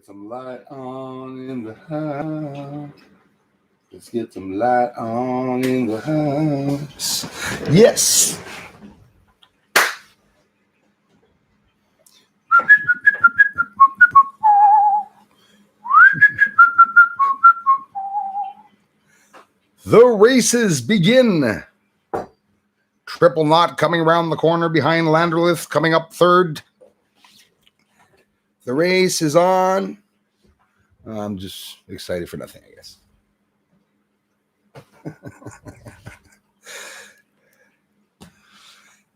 get some light on in the house. Let's get some light on in the house. Yes. The races begin. Triple knot coming around the corner behind Landerlith, coming up third. The race is on. I'm just excited for nothing, I guess.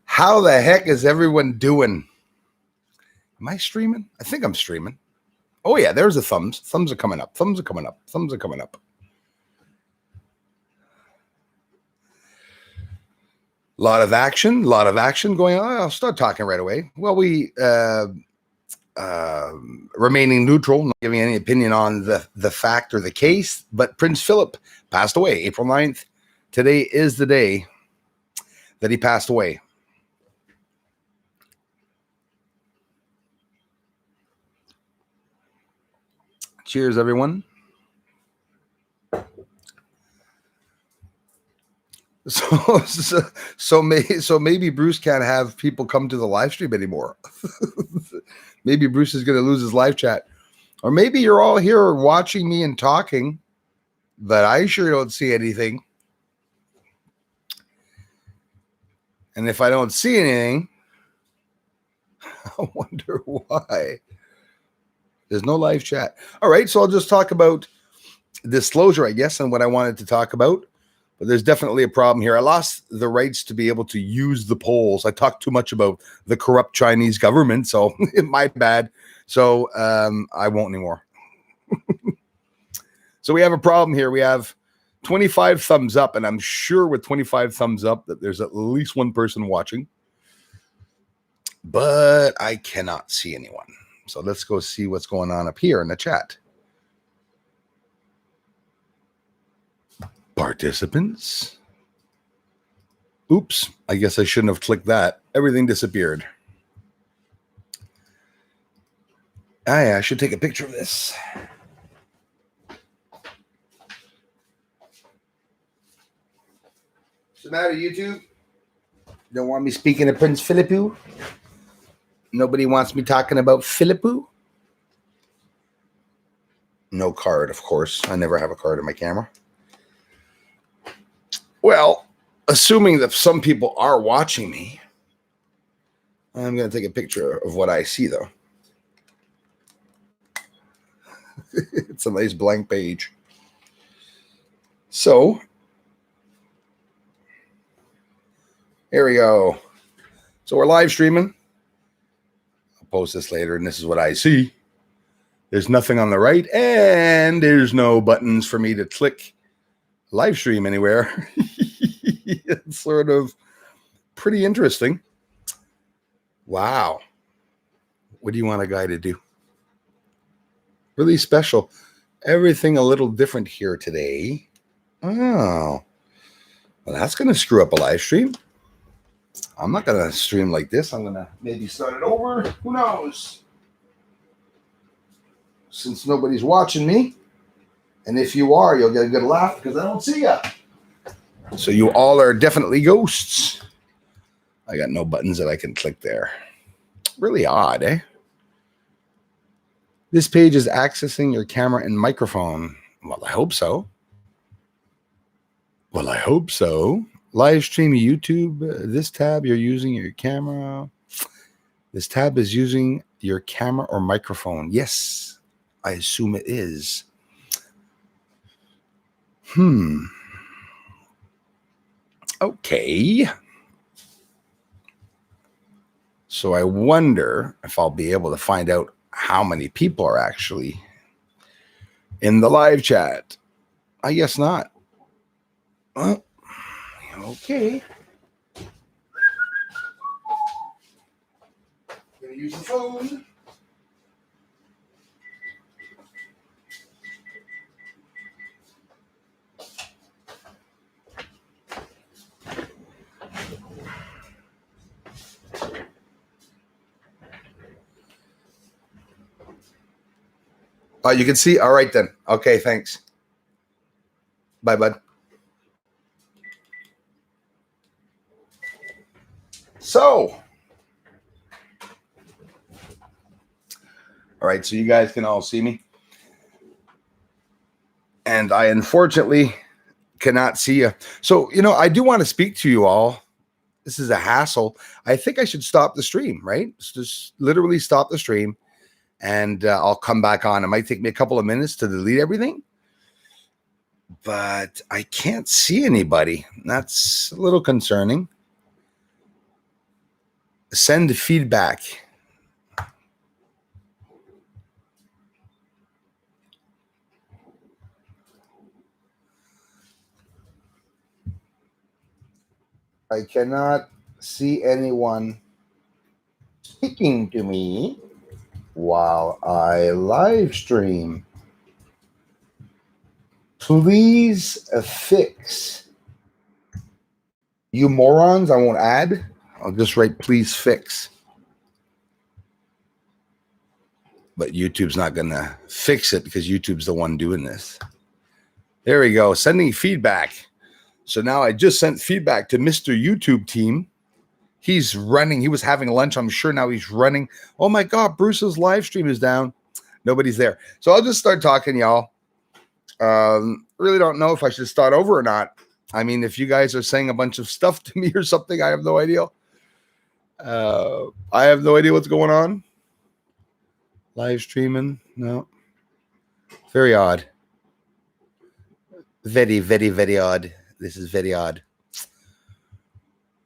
How the heck is everyone doing? Am I streaming? I think I'm streaming. Oh, yeah, there's the thumbs. Thumbs are coming up. Thumbs are coming up. Thumbs are coming up. A lot of action going on. I'll start talking right away. Well, we remaining neutral, not giving any opinion on the fact or the case, but Prince Phillip passed away April 9th. Today is the day that he passed away. Cheers, everyone. So maybe Bruce can't have people come to the live stream anymore. Maybe Bruce is going to lose his live chat. Or maybe you're all here watching me and talking, but I sure don't see anything. And if I don't see anything, I wonder why. There's no live chat. All right, so I'll just talk about disclosure, I guess, and what I wanted to talk about. But there's definitely a problem here. I lost the rights to be able to use the polls. I talked too much about the corrupt Chinese government, so my bad. So I won't anymore. So we have a problem here. We have 25 thumbs up, and I'm sure with 25 thumbs up that there's at least one person watching. But I cannot see anyone. So let's go see what's going on up here in the chat. Participants. Oops, I guess I shouldn't have clicked that. Everything disappeared. I should take a picture of this. What's the matter, YouTube? Don't want me speaking to Prince Phillip? Nobody wants me talking about Phillip? No card, of course. I never have a card in my camera. Well, assuming that some people are watching me, I'm going to take a picture of what I see, though. It's a nice blank page. So, here we go. So we're live streaming. I'll post this later, and this is what I see. There's nothing on the right, and there's no buttons for me to click live stream anywhere. It's sort of pretty interesting. Wow. What do you want a guy to do? Really special. Everything a little different here today. Oh. Well, that's going to screw up a live stream. I'm not going to stream like this. I'm going to maybe start it over. Who knows? Since nobody's watching me. And if you are, you'll get a good laugh because I don't see you. So you all are definitely ghosts. I got no buttons that I can click there. Really odd, eh? This page is accessing your camera and microphone. Well, I hope so. Well, I hope so. Live stream YouTube. This tab, you're using your camera. This tab is using your camera or microphone. Yes, I assume it is. Okay. So I wonder if I'll be able to find out how many people are actually in the live chat. I guess not. Well, okay. Gonna use the phone. Oh, you can see. All right then. Okay, thanks. Bye, bud. So, all right, so you guys can all see me. And I unfortunately cannot see you. So, I do want to speak to you all. This is a hassle. I think I should stop the stream, right? Just literally stop the stream, and I'll come back on. It might take me a couple of minutes to delete everything, but I can't see anybody. That's a little concerning. Send feedback. I cannot see anyone speaking to me while I live stream. Please fix. You morons, I won't add. I'll just write please fix. But YouTube's not going to fix it because YouTube's the one doing this. There we go. Sending feedback. So now I just sent feedback to Mr. YouTube team. He's running. He was having lunch. I'm sure now he's running. Oh my God, Bruce's live stream is down. Nobody's there. So I'll just start talking, y'all. Really don't know if I should start over or not. I mean, if you guys are saying a bunch of stuff to me or something, I have no idea. I have no idea what's going on. Live streaming. No. Very odd. Very, very, very odd. This is very odd.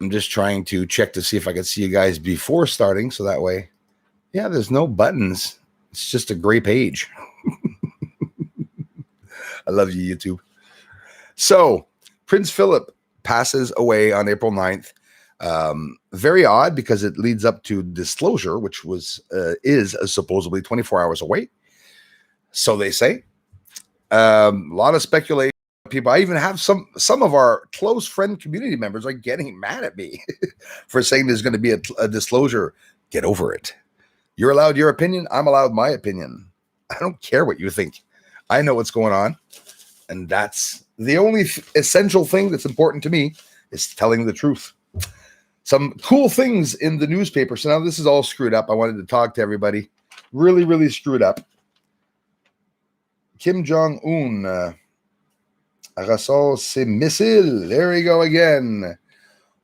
I'm just trying to check to see if I can see you guys before starting. So that way, yeah, there's no buttons. It's just a gray page. I love you, YouTube. So Prince Phillip passes away on April 9th. Very odd because it leads up to disclosure, which is supposedly 24 hours away. So they say. A lot of speculation. People, I even have some of our close friend community members are getting mad at me for saying there's going to be a disclosure. Get over it. You're allowed your opinion. I'm allowed my opinion. I don't care what you think. I know what's going on. And that's the only essential thing that's important to me is telling the truth. Some cool things in the newspaper. So now this is all screwed up. I wanted to talk to everybody. Really, really screwed up. Kim Jong-un ressort ses missiles. There we go again.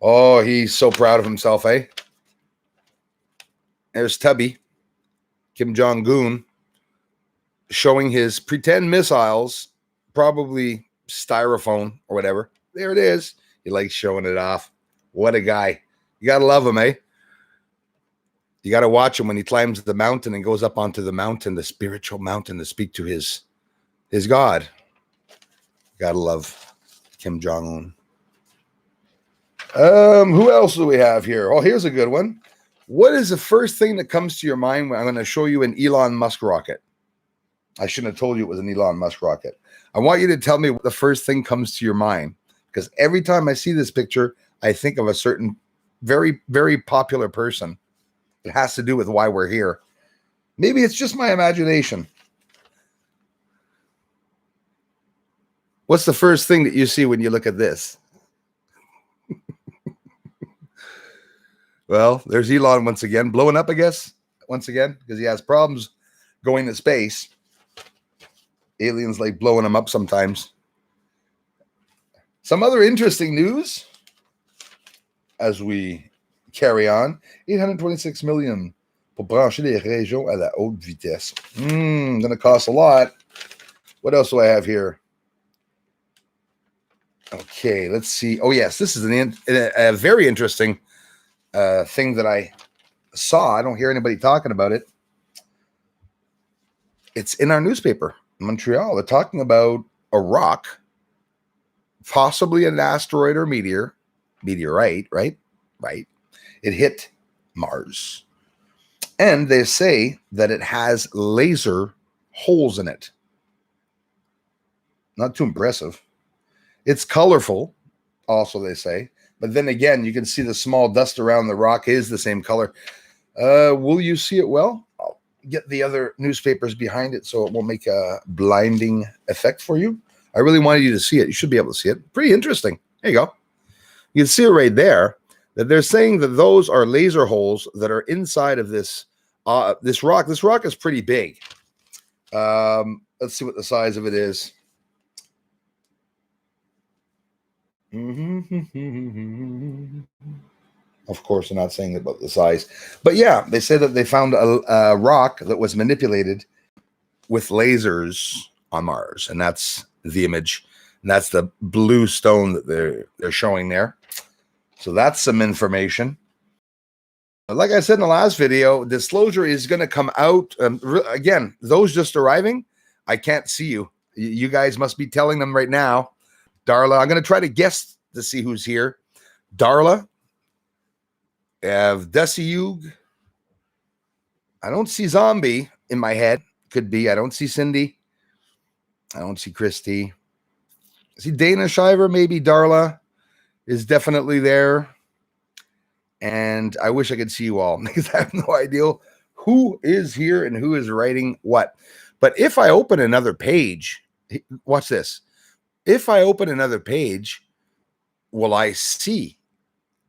Oh, he's so proud of himself, eh? There's Tubby, Kim Jong-un, showing his pretend missiles, probably styrofoam or whatever. There it is. He likes showing it off. What a guy. You got to love him, eh? You got to watch him when he climbs the mountain and goes up onto the mountain, the spiritual mountain, to speak to his God. Gotta love Kim Jong-un. Who else do we have here? Oh, here's a good one. What is the first thing that comes to your mind when I'm going to show you an Elon Musk rocket? I shouldn't have told you it was an Elon Musk rocket. I want you to tell me what the first thing comes to your mind, because every time I see this picture, I think of a certain very, very popular person. It has to do with why we're here. Maybe it's just my imagination. What's the first thing that you see when you look at this? Well, there's Elon once again, blowing up, I guess, once again, because he has problems going to space. Aliens like blowing him up sometimes. Some other interesting news as we carry on. 826 million pour brancher les régions à la haute vitesse. Going to cost a lot. What else do I have here? Okay, let's see. Oh, yes, this is a very interesting thing that I saw. I don't hear anybody talking about it. It's in our newspaper, Montreal. They're talking about a rock, possibly an asteroid or meteorite, right? Right. It hit Mars. And they say that it has laser holes in it. Not too impressive. It's colorful, also, they say. But then again, you can see the small dust around the rock is the same color. Will you see it well? get the other newspapers behind it so it won't make a blinding effect for you. I really wanted you to see it. You should be able to see it. Pretty interesting. There you go. You can see it right there, that they're saying that those are laser holes that are inside of this this rock. This rock is pretty big. Let's see what the size of it is. Of course, they're not saying about the size. But yeah, they said that they found a rock that was manipulated with lasers on Mars. And that's the image. And that's the blue stone that they're showing there. So that's some information. Like I said in the last video, disclosure is going to come out. Again, those just arriving, I can't see you. You guys must be telling them right now. Darla, I'm going to try to guess to see who's here. Darla. Have Desiyug. I don't see Zombie in my head. Could be. I don't see Cindy. I don't see Christy. I see Dana Shiver. Maybe Darla is definitely there. And I wish I could see you all because I have no idea who is here and who is writing what. But if I open another page, watch this. If I open another page, will I see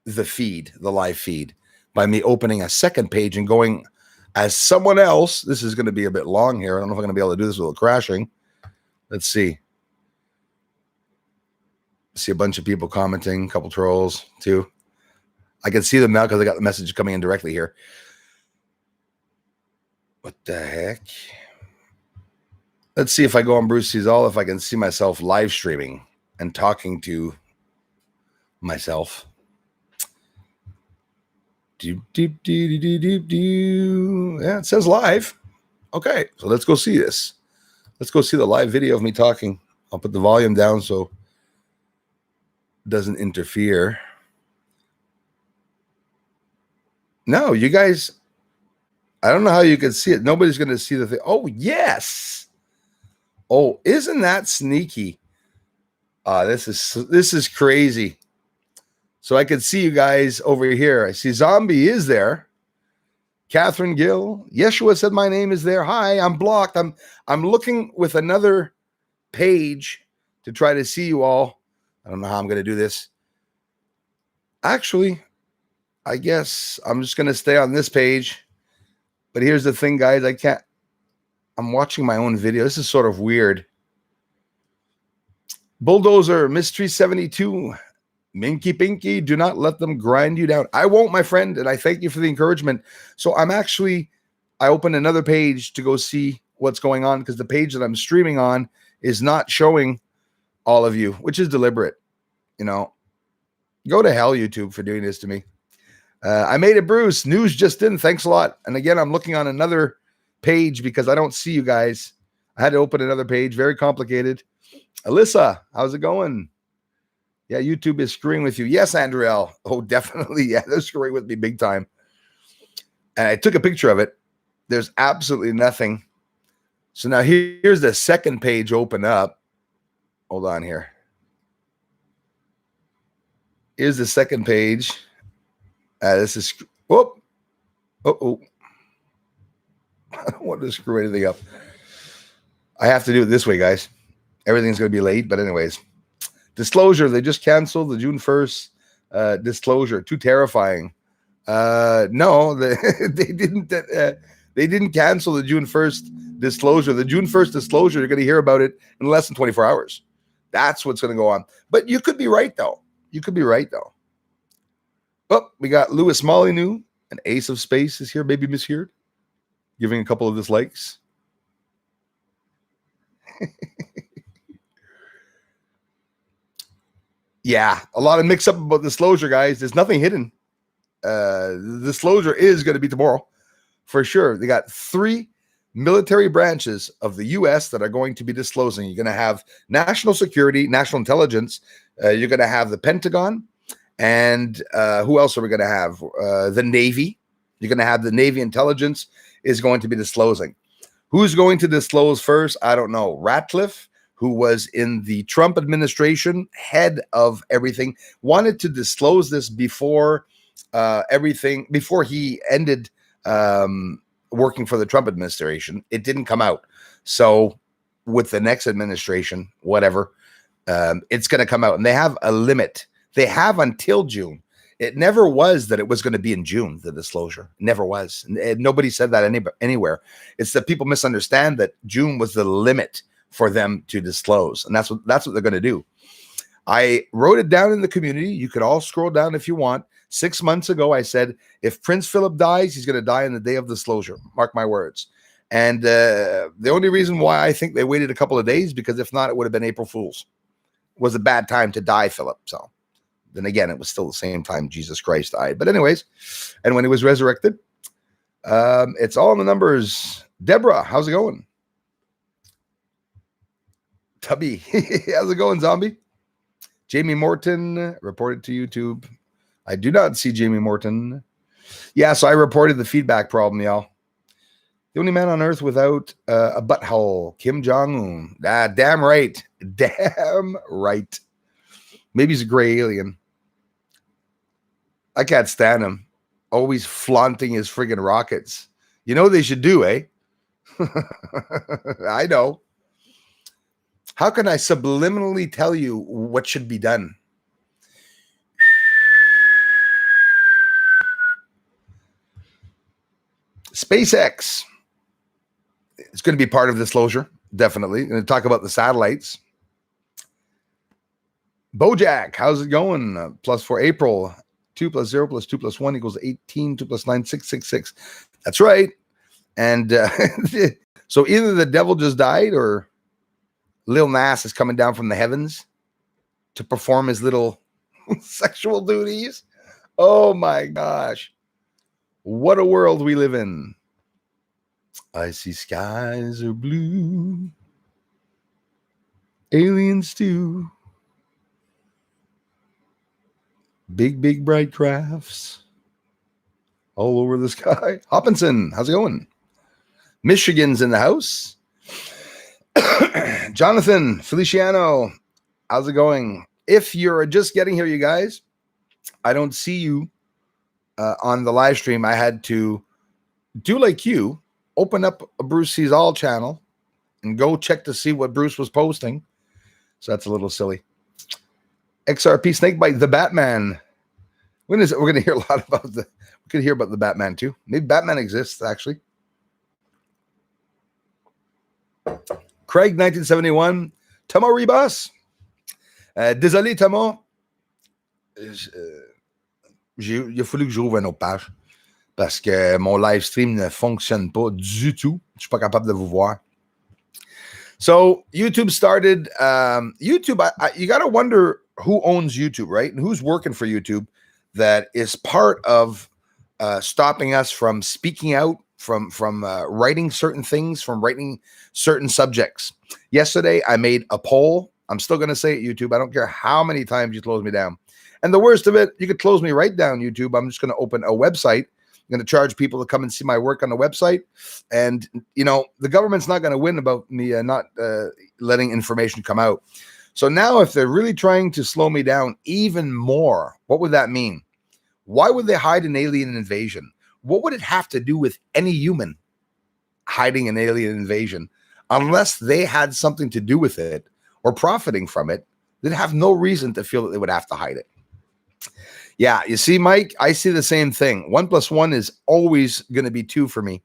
the feed, the live feed, by me opening a second page and going as someone else? This is going to be a bit long here. I don't know if I'm going to be able to do this without crashing. Let's see. See a bunch of people commenting, a couple trolls too. I can see them now because I got the message coming in directly here. What the heck? Let's see if I go on Bruce Sees All, if I can see myself live streaming and talking to myself. Yeah, it says live. Okay, so let's go see this. Let's go see the live video of me talking. I'll put the volume down so it doesn't interfere. No, you guys, I don't know how you can see it. Nobody's going to see the thing. Oh, yes. Oh, isn't that sneaky? This is crazy. So I can see you guys over here. I see Zombie is there. Catherine Gill. Yeshua said my name is there. Hi, I'm blocked. I'm looking with another page to try to see you all. I don't know how I'm going to do this. Actually, I guess I'm just going to stay on this page. But here's the thing, guys. I'm watching my own video. This is sort of weird. Bulldozer, Mystery 72. Minky Pinky, do not let them grind you down. I won't, my friend, and I thank you for the encouragement. So I opened another page to go see what's going on because the page that I'm streaming on is not showing all of you, which is deliberate. You know, go to hell, YouTube, for doing this to me. I made it, Bruce. News just in. Thanks a lot. And again, I'm looking on another page because I don't see you guys. I had to open another page. Very complicated. Alyssa, how's it going? Yeah, YouTube is screwing with you. Yes, Andriel. Oh, definitely. Yeah, they're screwing with me big time. And I took a picture of it. There's absolutely nothing. So now here's the second page open up. Hold on here. Here's the second page. This is, whoop. Uh-oh. I don't want to screw anything up. I have to do it this way, guys. Everything's going to be late, but anyways. Disclosure, they just canceled the June 1st disclosure. Too terrifying. No, they didn't. They didn't cancel the June 1st disclosure. The June 1st disclosure, you're going to hear about it in less than 24 hours. That's what's going to go on. But you could be right, though. You could be right, though. Oh, we got Louis Molyneux, an ace of space is here, baby Miss Here, giving a couple of dislikes. Yeah, a lot of mix up about disclosure, guys. There's nothing hidden. The disclosure is going to be tomorrow for sure. They got 3 military branches of the U.S. that are going to be disclosing. You're going to have national security, national intelligence. You're going to have the Pentagon. And who else are we going to have? The Navy. You're going to have the Navy intelligence is going to be disclosing. Who's going to disclose first? I don't know. Ratcliffe, who was in the Trump administration, head of everything, wanted to disclose this before everything, before he ended working for the Trump administration. It didn't come out. So with the next administration, whatever, it's going to come out, and they have a limit. They have until June. It never was that it was going to be in June, the disclosure. Never was. Nobody said that anywhere. It's that people misunderstand that June was the limit for them to disclose. And that's what they're going to do. I wrote it down in the community. You could all scroll down if you want. 6 months ago, I said, if Prince Phillip dies, he's going to die on the day of disclosure. Mark my words. And the only reason why I think they waited a couple of days, because if not, it would have been April Fool's. It was a bad time to die, Phillip. So then again, it was still the same time Jesus Christ died. But anyways, and when he was resurrected, it's all in the numbers. Deborah, how's it going? Tubby, how's it going, zombie? Jamie Morton reported to YouTube. I do not see Jamie Morton. Yeah, so I reported the feedback problem, y'all. The only man on earth without a butthole, Kim Jong-un. Damn right. Damn right. Maybe he's a gray alien. I can't stand him. Always flaunting his friggin' rockets. You know what they should do, eh? I know. How can I subliminally tell you what should be done? SpaceX. It's going to be part of disclosure, definitely. Going to talk about the satellites. Bojack, how's it going? +4 April. 2 + 0 + 2 + 1 = 18. 2 + 9 = 666. That's right. And so either the devil just died, or Lil Nas is coming down from the heavens to perform his little sexual duties. Oh my gosh. What a world we live in. I see skies are blue. Aliens too. Big, big bright crafts all over the sky. Hopkinson, how's it going? Michigan's in the house. Jonathan Feliciano, how's it going? If you're just getting here, you guys, I don't see you on the live stream. I had to do like you, open up a Bruce Sees All channel and go check to see what Bruce was posting. So that's a little silly. XRP Snakebite, the Batman. When is it? We're going to hear a lot about we could hear about the Batman too. Maybe Batman exists, actually. Craig, 1971. Thomas Ribas. Désolé, Thomas. Il a fallu que j'ouvre une autre page parce que mon live stream ne fonctionne pas du tout. Je suis pas capable de vous voir. So YouTube started. YouTube, you got to wonder who owns YouTube, right? And who's working for YouTube that is part of stopping us from speaking out, from writing certain things, from writing certain subjects. Yesterday, I made a poll. I'm still going to say it, YouTube. I don't care how many times you close me down. And the worst of it, you could close me right down, YouTube. I'm just going to open a website. I'm going to charge people to come and see my work on the website. And, you know, the government's not going to win about me not letting information come out. So now if they're really trying to slow me down even more, what would that mean? Why would they hide an alien invasion? What would it have to do with any human hiding an alien invasion? Unless they had something to do with it or profiting from it, they'd have no reason to feel that they would have to hide it. Yeah, you see, Mike, I see the same thing. 1 + 1 is always going to be 2 for me.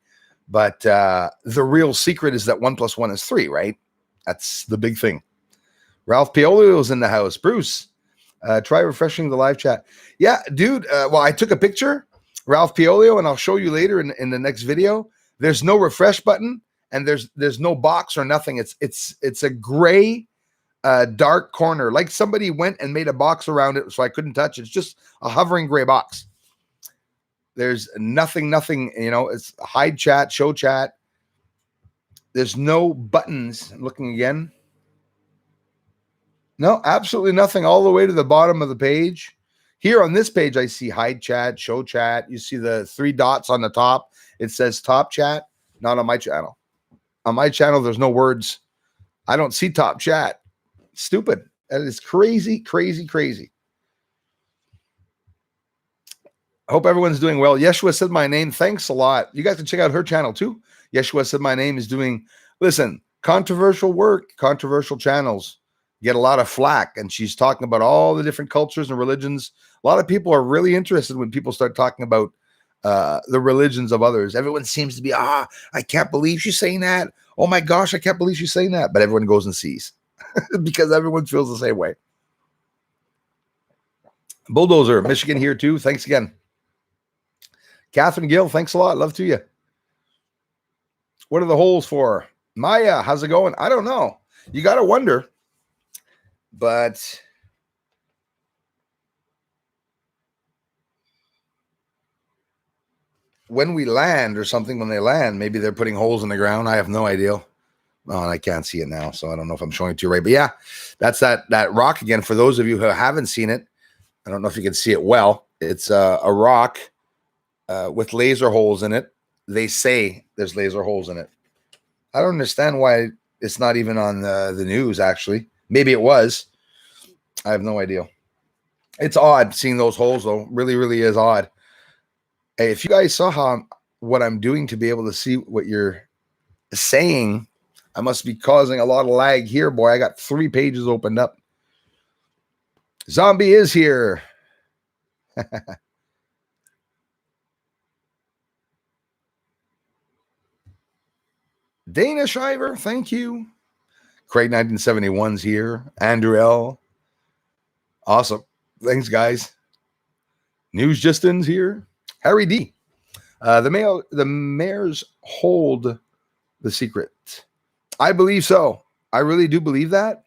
But the real secret is that 1 + 1 is 3, right? That's the big thing. Ralph Piolio's in the house. Bruce, try refreshing the live chat. Yeah, dude. Well, I took a picture, Ralph Piolio, and I'll show you later in the next video. There's no refresh button, and there's no box or nothing. It's a gray, dark corner, like somebody went and made a box around it, so I couldn't touch it. It's just a hovering gray box. There's nothing. You know, it's hide chat, show chat. There's no buttons. I'm looking again. No, absolutely nothing all the way to the bottom of the page. Here on this page, I see hide chat, show chat. You see the 3 dots on the top. It says top chat. Not on my channel. On my channel, there's no words. I don't see top chat. Stupid. That is crazy, crazy, crazy. Hope everyone's doing well. Yeshua said my name. Thanks a lot. You guys can check out her channel too. Yeshua said my name is doing, listen, controversial work, controversial channels get a lot of flack. And she's talking about all the different cultures and religions. A lot of people are really interested when people start talking about the religions of others. Everyone seems to be, I can't believe she's saying that. Oh my gosh, I can't believe she's saying that. But everyone goes and sees because everyone feels the same way. Bulldozer, Michigan here too. Thanks again. Catherine Gill, thanks a lot. Love to you. What are the holes for? Maya, how's it going? I don't know. You got to wonder. But when we land or something, when they land, maybe they're putting holes in the ground. I have no idea. Oh, and I can't see it now, so I don't know if I'm showing it to you right. But yeah, that's that rock again. For those of you who haven't seen it, I don't know if you can see it well. It's a rock with laser holes in it. They say there's laser holes in it. I don't understand why it's not even on the news, actually. Maybe it was. I have no idea. It's odd seeing those holes, though. Really, really is odd. Hey, if you guys saw what I'm doing to be able to see what you're saying, I must be causing a lot of lag here, boy. I got 3 pages opened up. Zombie is here. Dana Shiver, thank you. Craig 1971's here. Andrew L. Awesome. Thanks, guys. News Justin's here. Harry D. The mayors hold the secret. I believe so. I really do believe that.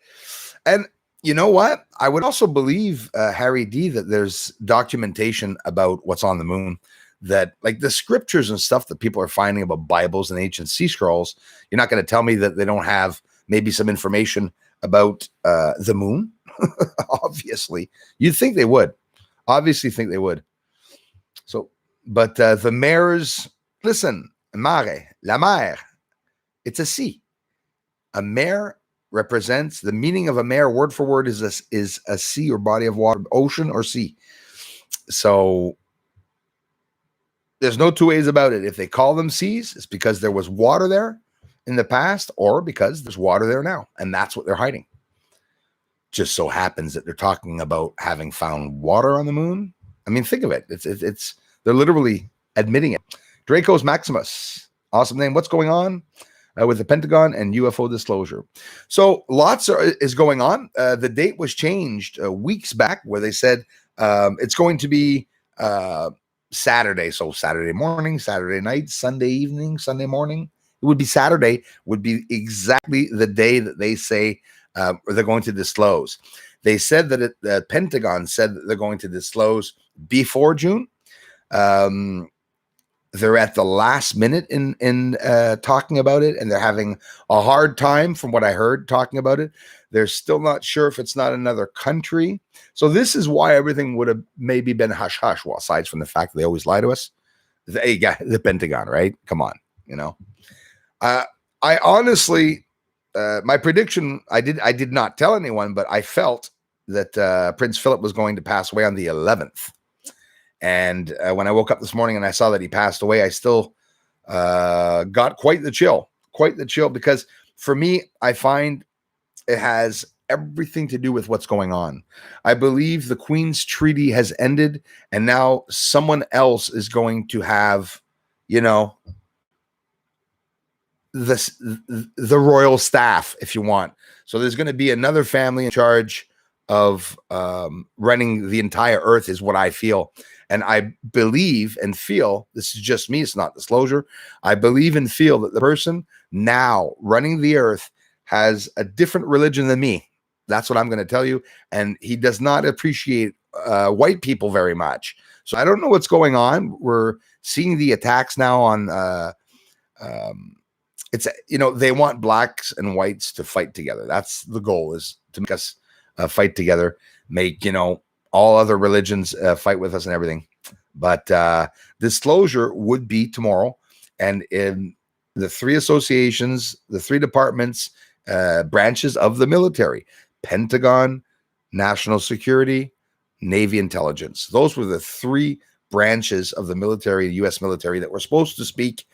And you know what? I would also believe, Harry D, that there's documentation about what's on the moon. That, like, the scriptures and stuff that people are finding about Bibles and ancient sea scrolls, you're not going to tell me that they don't have maybe some information about the moon. Obviously, you'd think they would. Obviously, think they would. So, but the mares, listen, mare, la mer, it's a sea. A mare represents the meaning of a mare. Word for word is a sea or body of water, ocean or sea. So there's no two ways about it. If they call them seas, it's because there was water there in the past, or because there's water there now, and that's what they're hiding. Just so happens that they're talking about having found water on the moon. I mean, think of it. It's they're literally admitting it. Draco's Maximus, awesome name. What's going on with the Pentagon and UFO disclosure? So lots is going on. The date was changed weeks back, where they said it's going to be Saturday. So Saturday morning, Saturday night, Sunday evening, Sunday morning. It would be Saturday. Would be exactly the day that they say they're going to disclose. They said that the Pentagon said that they're going to disclose before June. They're at the last minute in talking about it, and they're having a hard time, from what I heard, talking about it. They're still not sure if it's not another country. So this is why everything would have maybe been hush hush. Well, aside from the fact that they always lie to us, the Pentagon, right? Come on, you know. I honestly, my prediction, I did not tell anyone, but I felt that Prince Phillip was going to pass away on the 11th. And when I woke up this morning and I saw that he passed away, I still got quite the chill, because for me, I find it has everything to do with what's going on. I believe the Queen's Treaty has ended, and now someone else is going to have, you know, the royal staff, if you want. So there's going to be another family in charge of running the entire earth, is what I feel. And I believe and feel, this is just me, it's not disclosure, I believe and feel that the person now running the earth has a different religion than me. That's what I'm going to tell you. And he does not appreciate white people very much. So I don't know what's going on. We're seeing the attacks now on it's, you know, they want blacks and whites to fight together. That's the goal, is to make us fight together, make, you know, all other religions fight with us and everything. But disclosure would be tomorrow. And in the 3 associations, the 3 departments, branches of the military, Pentagon, National Security, Navy Intelligence. Those were the 3 branches of the military, U.S. military, that were supposed to speak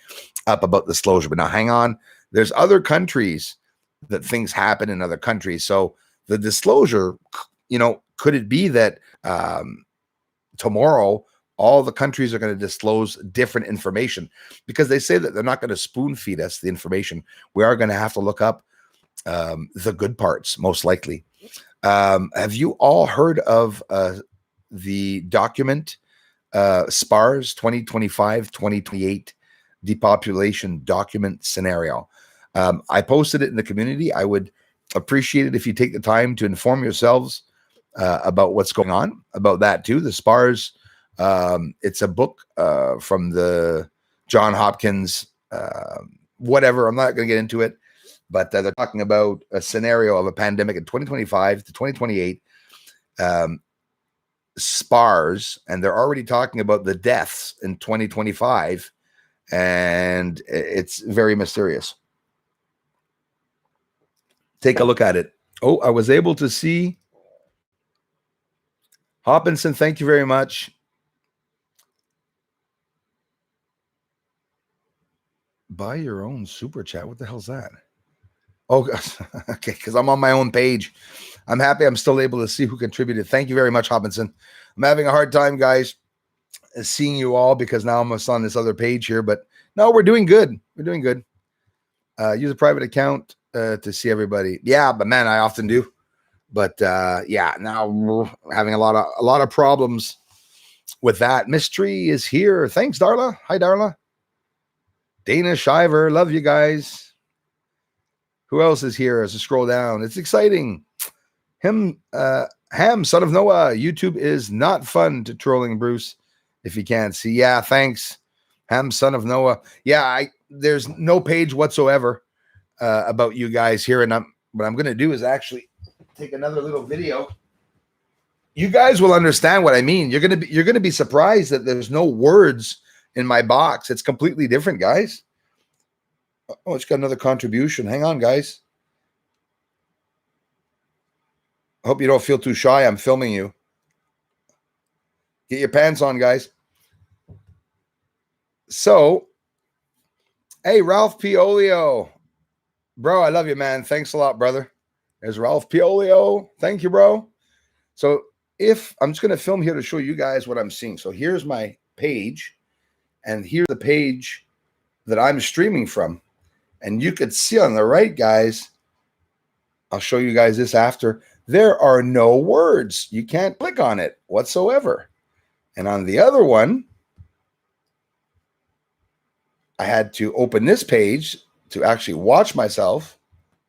up about disclosure. But now hang on, there's other countries that things happen in other countries. So the disclosure, could it be that tomorrow all the countries are going to disclose different information? Because they say that they're not going to spoon feed us the information. We are going to have to look up the good parts, most likely. Have you all heard of the document SPARS 2025-2028 depopulation document scenario? I posted it in the community. I would appreciate it if you take the time to inform yourselves about what's going on about that too. The SPARS, it's a book from the John Hopkins, whatever. I'm not going to get into it, but they're talking about a scenario of a pandemic in 2025 to 2028. SPARS, and they're already talking about the deaths in 2025, and it's very mysterious. Take a look at it. Oh, I was able to see Hopkinson. Thank you very much. Buy your own super chat. What the hell's that? Oh, okay, because I'm on my own page. I'm happy I'm still able to see who contributed. Thank you very much, Hopkinson. I'm having a hard time, guys, seeing you all because now I'm on this other page here. But no, we're doing good. We're doing good. Use a private account to see everybody. Yeah, but man, I often do. But yeah, now we're having a lot of problems with that. Mystery is here. Thanks, Darla. Hi, Darla. Dana Shiver. Love you guys. Who else is here as I scroll down? It's exciting. Ham, son of Noah. YouTube is not fun to trolling Bruce if you can't see. Yeah, thanks. Ham, son of Noah. Yeah, there's no page whatsoever about you guys here. And what I'm going to do is actually take another little video. You guys will understand what I mean. You're going to be surprised that there's no words in my box. It's completely different, guys. Oh, it's got another contribution. Hang on, guys. I hope you don't feel too shy. I'm filming you. Get your pants on, guys. So, hey, Ralph Piolio. Bro, I love you, man. Thanks a lot, brother. There's Ralph Piolio. Thank you, bro. So, I'm just going to film here to show you guys what I'm seeing. So, here's my page, and here's the page that I'm streaming from. And you could see on the right, guys, I'll show you guys this after. There are no words. You can't click on it whatsoever. And on the other one, I had to open this page to actually watch myself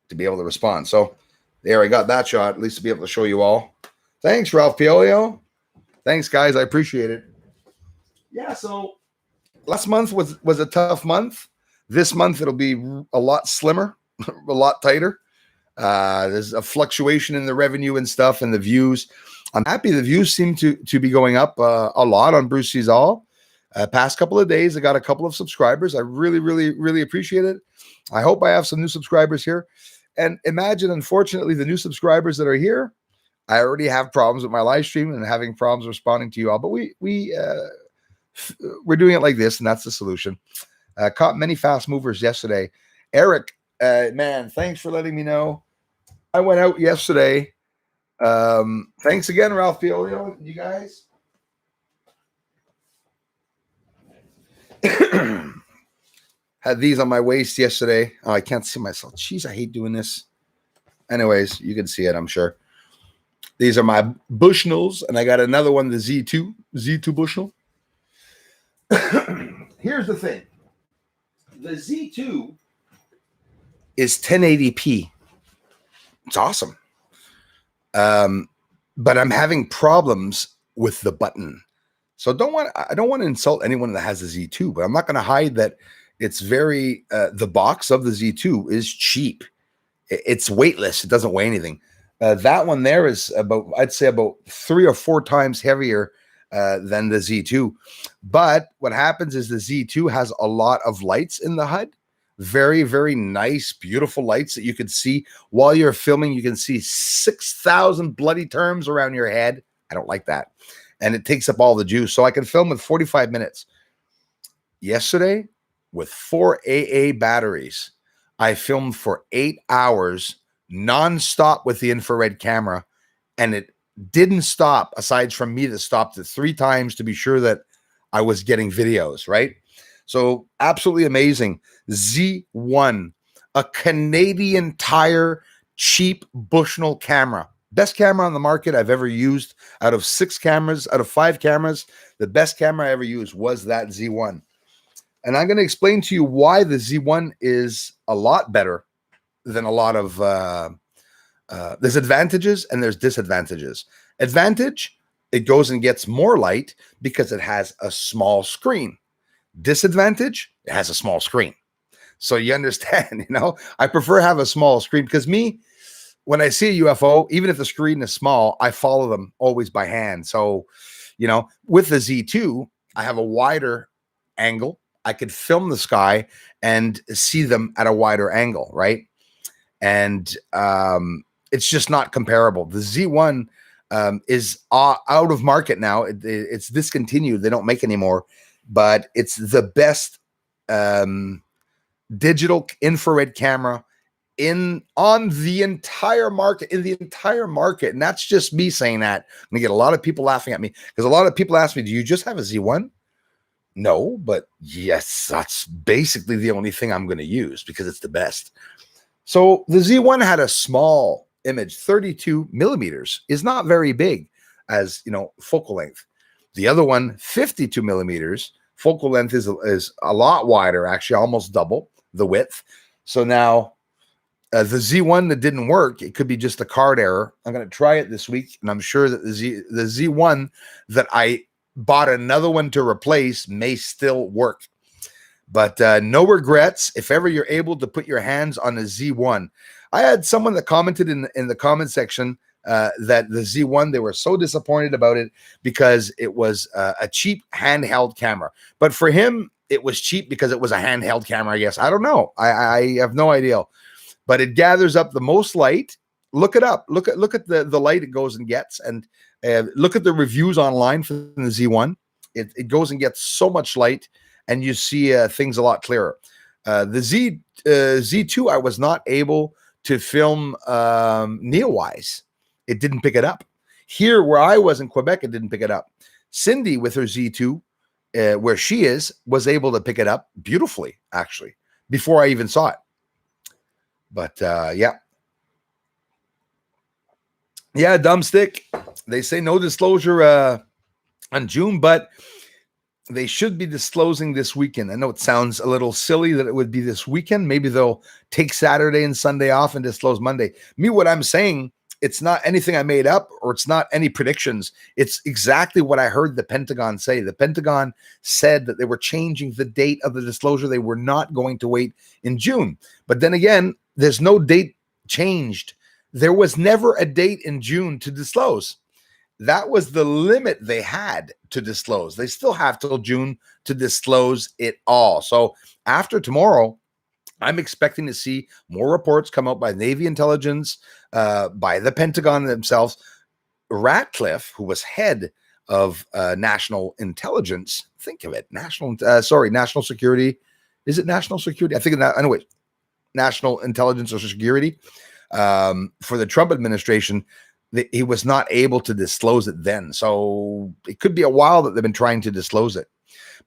to be able to respond. So there, I got that shot, at least to be able to show you all. Thanks, Ralph Piolio. Thanks, guys. I appreciate it. Yeah, so last month was a tough month. This month, it'll be a lot slimmer, a lot tighter. There's a fluctuation in the revenue and stuff and the views. I'm happy the views seem to be going up a lot on Bruce Sees All. Past couple of days, I got a couple of subscribers. I really, really, really appreciate it. I hope I have some new subscribers here. And imagine, unfortunately, the new subscribers that are here, I already have problems with my live stream and having problems responding to you all. But we're doing it like this, and that's the solution. Caught many fast movers yesterday. Eric, man, thanks for letting me know. I went out yesterday. Thanks again, Ralph Piolio. You guys. Had these on my waist yesterday. Oh, I can't see myself. Jeez, I hate doing this. Anyways, you can see it, I'm sure. These are my Bushnells, and I got another one, the Z2 Bushnell. Here's the thing. The Z2 is 1080p. It's awesome. But I'm having problems with the button. So I don't want to insult anyone that has a Z2, but I'm not going to hide that it's very, the box of the Z2 is cheap. It's weightless. It doesn't weigh anything. That one there is I'd say about 3 or 4 times heavier than the Z2. But what happens is the Z2 has a lot of lights in the HUD. Very, very nice, beautiful lights that you can see while you're filming. You can see 6,000 bloody terms around your head. I don't like that. and it takes up all the juice. So I can film with 45 minutes. Yesterday, with 4 AA batteries, I filmed for 8 hours nonstop with the infrared camera, and it didn't stop, aside from me that stopped it 3 times to be sure that I was getting videos, right? So absolutely amazing. Z1, a Canadian Tire cheap Bushnell camera. Best camera on the market I've ever used. Out of 5 cameras, the best camera I ever used was that Z1. And I'm going to explain to you why the Z1 is a lot better than a lot of, there's advantages and there's disadvantages. Advantage, it goes and gets more light because it has a small screen. Disadvantage, it has a small screen. So you understand, I prefer have a small screen because when I see a UFO, even if the screen is small, I follow them always by hand. So, with the Z2, I have a wider angle. I could film the sky and see them at a wider angle, right? And it's just not comparable. The Z1 is out of market now. It's discontinued. They don't make anymore, but it's the best digital infrared camera on the entire market, and that's just me saying that. I'm gonna get a lot of people laughing at me because a lot of people ask me, do you just have a Z1? No, but yes, that's basically the only thing I'm going to use because it's the best. So the Z1 had a small image, 32 millimeters is not very big as focal length. The other one, 52 millimeters, focal length is a lot wider, actually almost double the width. So now the Z1 that didn't work, it could be just a card error. I'm going to try it this week, and I'm sure that the Z1 that I bought another one to replace may still work. But no regrets if ever you're able to put your hands on a Z1. I had someone that commented in the comment section that the Z1, they were so disappointed about it because it was a cheap handheld camera. But for him, it was cheap because it was a handheld camera, I guess. I don't know. I have no idea. But it gathers up the most light. Look it up. Look at the light it goes and gets, and look at the reviews online for the Z1. It goes and gets so much light, and you see things a lot clearer. The Z2, I was not able to film neowise. It didn't pick it up. Here, where I was in Quebec, it didn't pick it up. Cindy, with her Z2, where she is, was able to pick it up beautifully, actually, before I even saw it. But yeah. Yeah, dumb stick. They say no disclosure on June, but they should be disclosing this weekend. I know it sounds a little silly that it would be this weekend. Maybe they'll take Saturday and Sunday off and disclose Monday. What I'm saying, it's not anything I made up, or it's not any predictions. It's exactly what I heard the Pentagon say. The Pentagon said that they were changing the date of the disclosure. They were not going to wait in June. But then again, there's no date changed. There was never a date in June to disclose. That was the limit they had to disclose. They still have till June to disclose it all. So after tomorrow, I'm expecting to see more reports come out by Navy intelligence, by the Pentagon themselves. Ratcliffe, who was head of national intelligence, think of it, national security. Is it national security? I think anyway, national intelligence or security for the Trump administration. He was not able to disclose it then. So it could be a while that they've been trying to disclose it.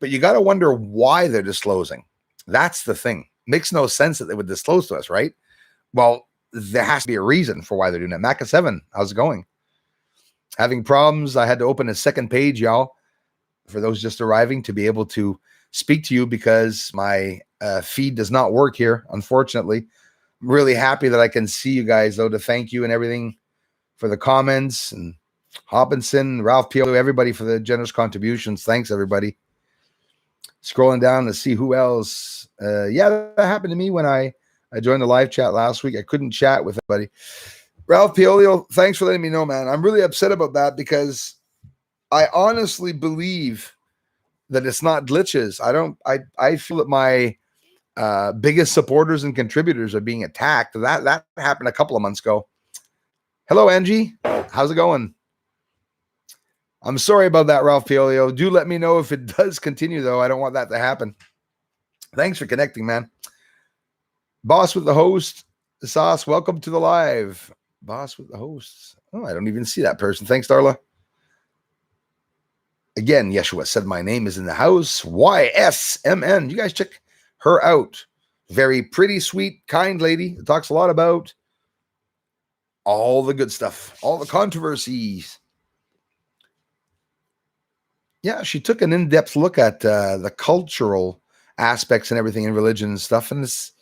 But you got to wonder why they're disclosing. That's the thing. Makes no sense that they would disclose to us, right? Well, there has to be a reason for why they're doing that. Maca 7, how's it going? Having problems. I had to open a second page, y'all, for those just arriving, to be able to speak to you because my feed does not work here, unfortunately. I'm really happy that I can see you guys, though, to thank you and everything for the comments, and Hopkinson, Ralph Pio, everybody for the generous contributions. Thanks, everybody. Scrolling down to see who else. Yeah, that happened to me when I joined the live chat last week. I couldn't chat with anybody. Ralph Piolio, thanks for letting me know, man. I'm really upset about that because I honestly believe that it's not glitches. I feel that my biggest supporters and contributors are being attacked. That happened a couple of months ago. Hello, Angie. How's it going? I'm sorry about that, Ralph Piolio. Do let me know if it does continue, though. I don't want that to happen. Thanks for connecting, man. Boss with the host, Sauce, welcome to the live. Boss with the hosts. Oh, I don't even see that person. Thanks, Darla. Again, Yeshua said my name is in the house. YSMN. You guys check her out. Very pretty, sweet, kind lady. Talks a lot about all the good stuff, all the controversies. Yeah, she took an in-depth look at the cultural aspects and everything in religion and stuff. And this,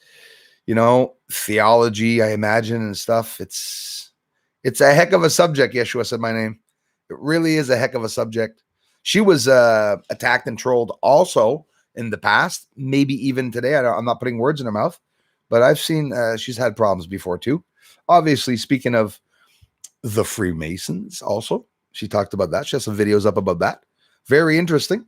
theology, I imagine, and stuff. It's a heck of a subject. Yeshua said my name. It really is a heck of a subject. She was attacked and trolled also in the past, maybe even today. I'm not putting words in her mouth, but I've seen she's had problems before too. Obviously, speaking of the Freemasons also, she talked about that. She has some videos up about that. Very interesting.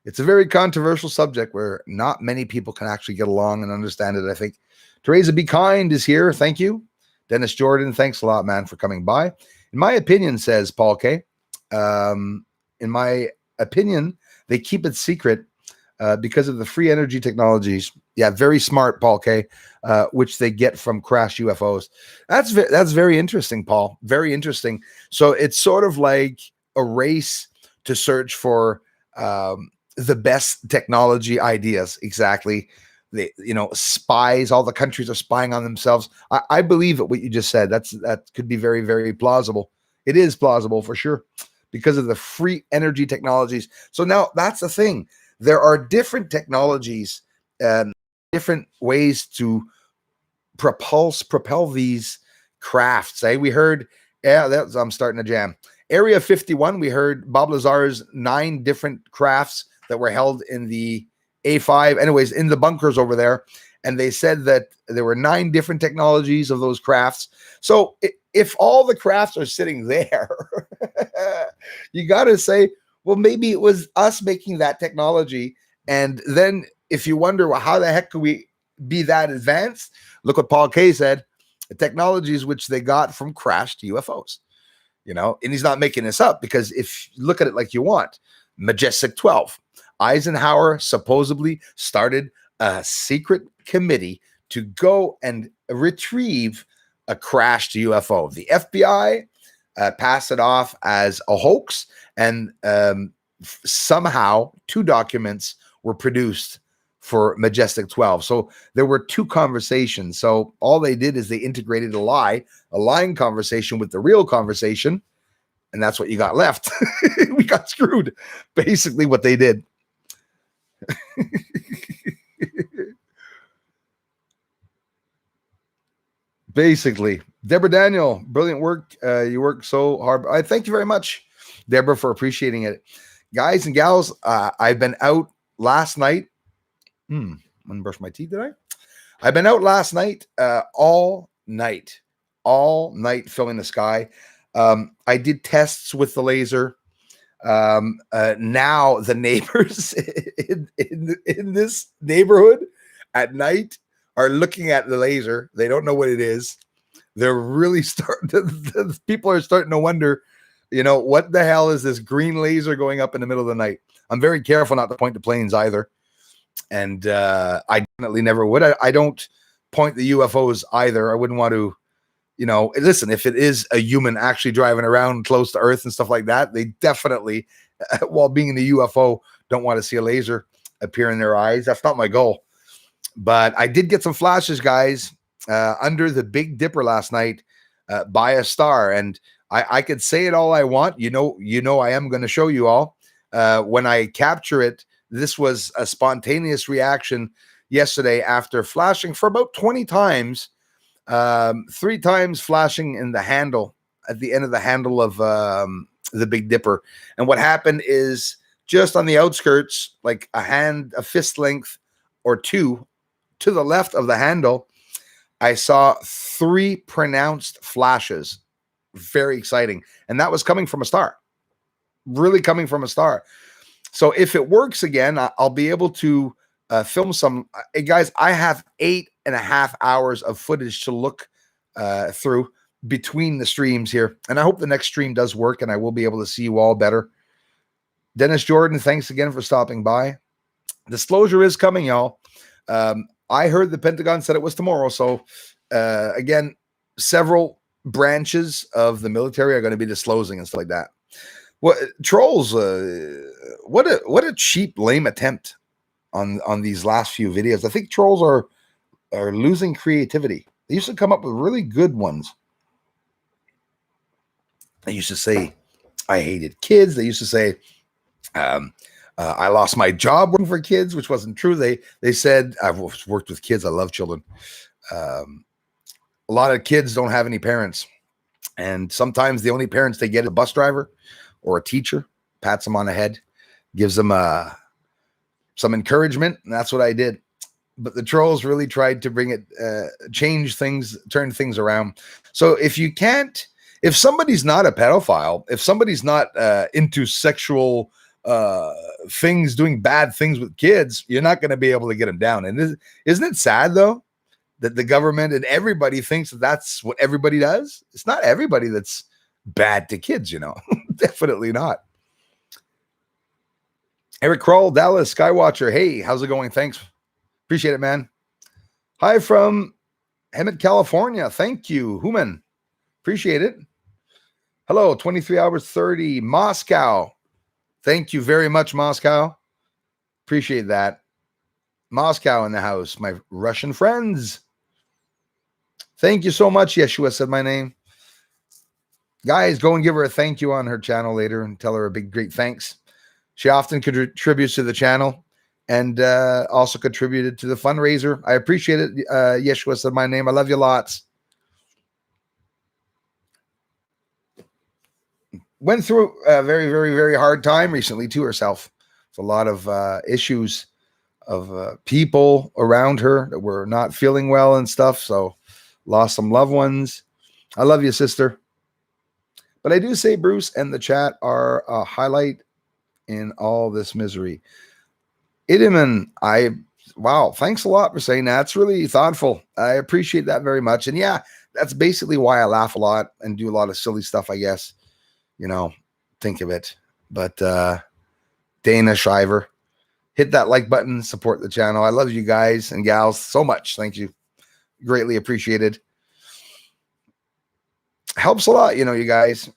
It's a very controversial subject where not many people can actually get along and understand it, I think. Teresa Be Kind is here. Thank you. Dennis Jordan, thanks a lot, man, for coming by. In my opinion, says Paul K., in my opinion, they keep it secret because of the free energy technologies. Yeah, very smart, Paul K., which they get from crashed UFOs. That's very interesting, Paul. Very interesting. So it's sort of like a race to search for the best technology ideas. Exactly. Spies, all the countries are spying on themselves. I believe it, what you just said. That could be very, very plausible. It is plausible for sure because of the free energy technologies. So now that's the thing. There are different technologies, different ways to propel these crafts. We heard, I'm starting to jam. Area 51, we heard Bob Lazar's 9 different crafts that were held in the A5, anyways, in the bunkers over there. And they said that there were 9 different technologies of those crafts. So if all the crafts are sitting there, you got to say, well, maybe it was us making that technology. And then if you wonder, well, how the heck could we be that advanced? Look what Paul K. said, the technologies which they got from crashed UFOs. And he's not making this up, because if you look at it like you want, Majestic 12, Eisenhower supposedly started a secret committee to go and retrieve a crashed UFO. The FBI passed it off as a hoax, and somehow 2 documents were produced for Majestic 12. So there were 2 conversations. So all they did is they integrated a lying conversation with the real conversation, and that's what you got left. We got screwed. Basically what they did. Basically. Deborah Daniel, brilliant work. You work so hard. I thank you very much, Deborah, for appreciating it. Guys and gals, I've been out last night. I'm gonna brush my teeth, did I? I've been out last night, all night filming the sky. I did tests with the laser. Now the neighbors in this neighborhood at night are looking at the laser. They don't know what it is. They're really people are starting to wonder, what the hell is this green laser going up in the middle of the night? I'm very careful not to point the planes either. And I definitely never would. I don't point the UFOs either. I wouldn't want to, listen, if it is a human actually driving around close to Earth and stuff like that, they definitely, while being in the UFO, don't want to see a laser appear in their eyes. That's not my goal. But I did get some flashes, guys, under the Big Dipper last night by a star. And I could say it all I want. I am going to show you all. When I capture it, this was a spontaneous reaction yesterday after flashing for about 20 times, 3 times flashing in the handle, at the end of the handle of the Big Dipper. And what happened is just on the outskirts, like a fist length or 2 to the left of the handle, I saw 3 pronounced flashes. Very exciting. And that was coming from a star, really coming from a star. So if it works again, I'll be able to film some. Hey guys, I have 8.5 hours of footage to look through. between the streams here. And I hope the next stream does work and I will be able to see you all better. Dennis Jordan, thanks again for stopping by. Disclosure is coming, y'all. I heard the Pentagon said it was tomorrow. So again, several branches of the military are going to be disclosing and stuff like that. What trolls? What a cheap, lame attempt on these last few videos. I think trolls are losing creativity. They used to come up with really good ones. They used to say, "I hated kids." They used to say, "I lost my job working for kids," which wasn't true. They said, "I've worked with kids. I love children." A lot of kids don't have any parents, and sometimes the only parents they get is a bus driver or a teacher, pats them on the head, gives them some encouragement, and that's what I did. But the trolls really tried to bring it, change things, turn things around. So if somebody's not a pedophile, if somebody's not into sexual things, doing bad things with kids, you're not going to be able to get them down. And isn't it sad though that the government and everybody thinks that that's what everybody does? It's not everybody that's bad to kids, Definitely not. Eric Kroll, Dallas, Skywatcher. Hey, how's it going? Thanks. Appreciate it, man. Hi from Hemet, California. Thank you, Human. Appreciate it. Hello, 23 hours 30, Moscow. Thank you very much, Moscow. Appreciate that. Moscow in the house, my Russian friends. Thank you so much. Yeshua said my name. Guys, go and give her a thank you on her channel later and tell her a big, great thanks. She often contributes to the channel and also contributed to the fundraiser. I appreciate it. Yeshua said my name. I love you lots. Went through a very, very, very hard time recently to herself. It's a lot of issues of people around her that were not feeling well and stuff. So lost some loved ones. I love you, sister. But I do say Bruce and the chat are a highlight in all this misery. Idiman, wow, thanks a lot for saying that. It's really thoughtful. I appreciate that very much. And yeah, that's basically why I laugh a lot and do a lot of silly stuff, I guess. Think of it. But Dana Shiver, hit that like button, support the channel. I love you guys and gals so much. Thank you. Greatly appreciated. Helps a lot, you guys.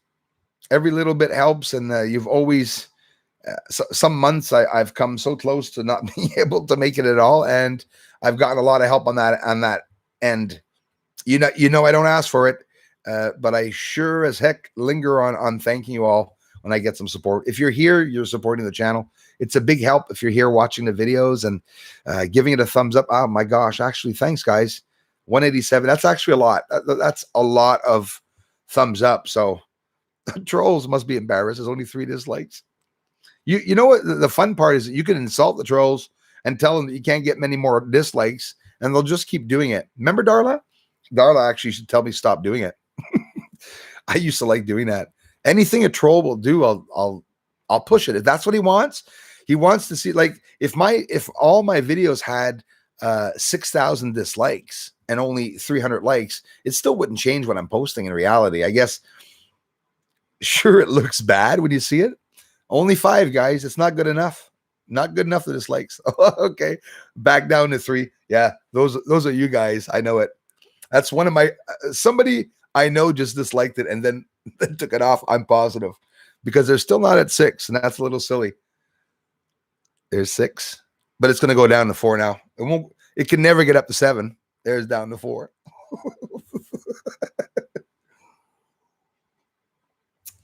Every little bit helps. And you've always, some months I've come so close to not being able to make it at all. And I've gotten a lot of help on that end. I don't ask for it. But I sure as heck linger on thanking you all when I get some support. If you're here, you're supporting the channel. It's a big help if you're here watching the videos and giving it a thumbs up. Oh my gosh, actually, thanks guys. 187. That's actually a lot. That's a lot of thumbs up. So trolls must be embarrassed. There's only 3 dislikes. You know what? The fun part is that you can insult the trolls and tell them that you can't get many more dislikes, and they'll just keep doing it. Remember Darla? Darla actually should tell me stop doing it. I used to like doing that. Anything a troll will do, I'll push it. If that's what he wants to see, like if all my videos had 6,000 dislikes and only 300 likes, it still wouldn't change what I'm posting in reality. I guess sure it looks bad when you see it. Only 5 guys. It's not good enough. Not good enough for dislikes. Okay. Back down to 3. Yeah. Those are you guys. I know it. That's one of my somebody I know just disliked it and then took it off. I'm positive because they're still not at 6, and that's a little silly. There's 6, but it's going to go down to 4 now. It can never get up to 7. There's down to 4.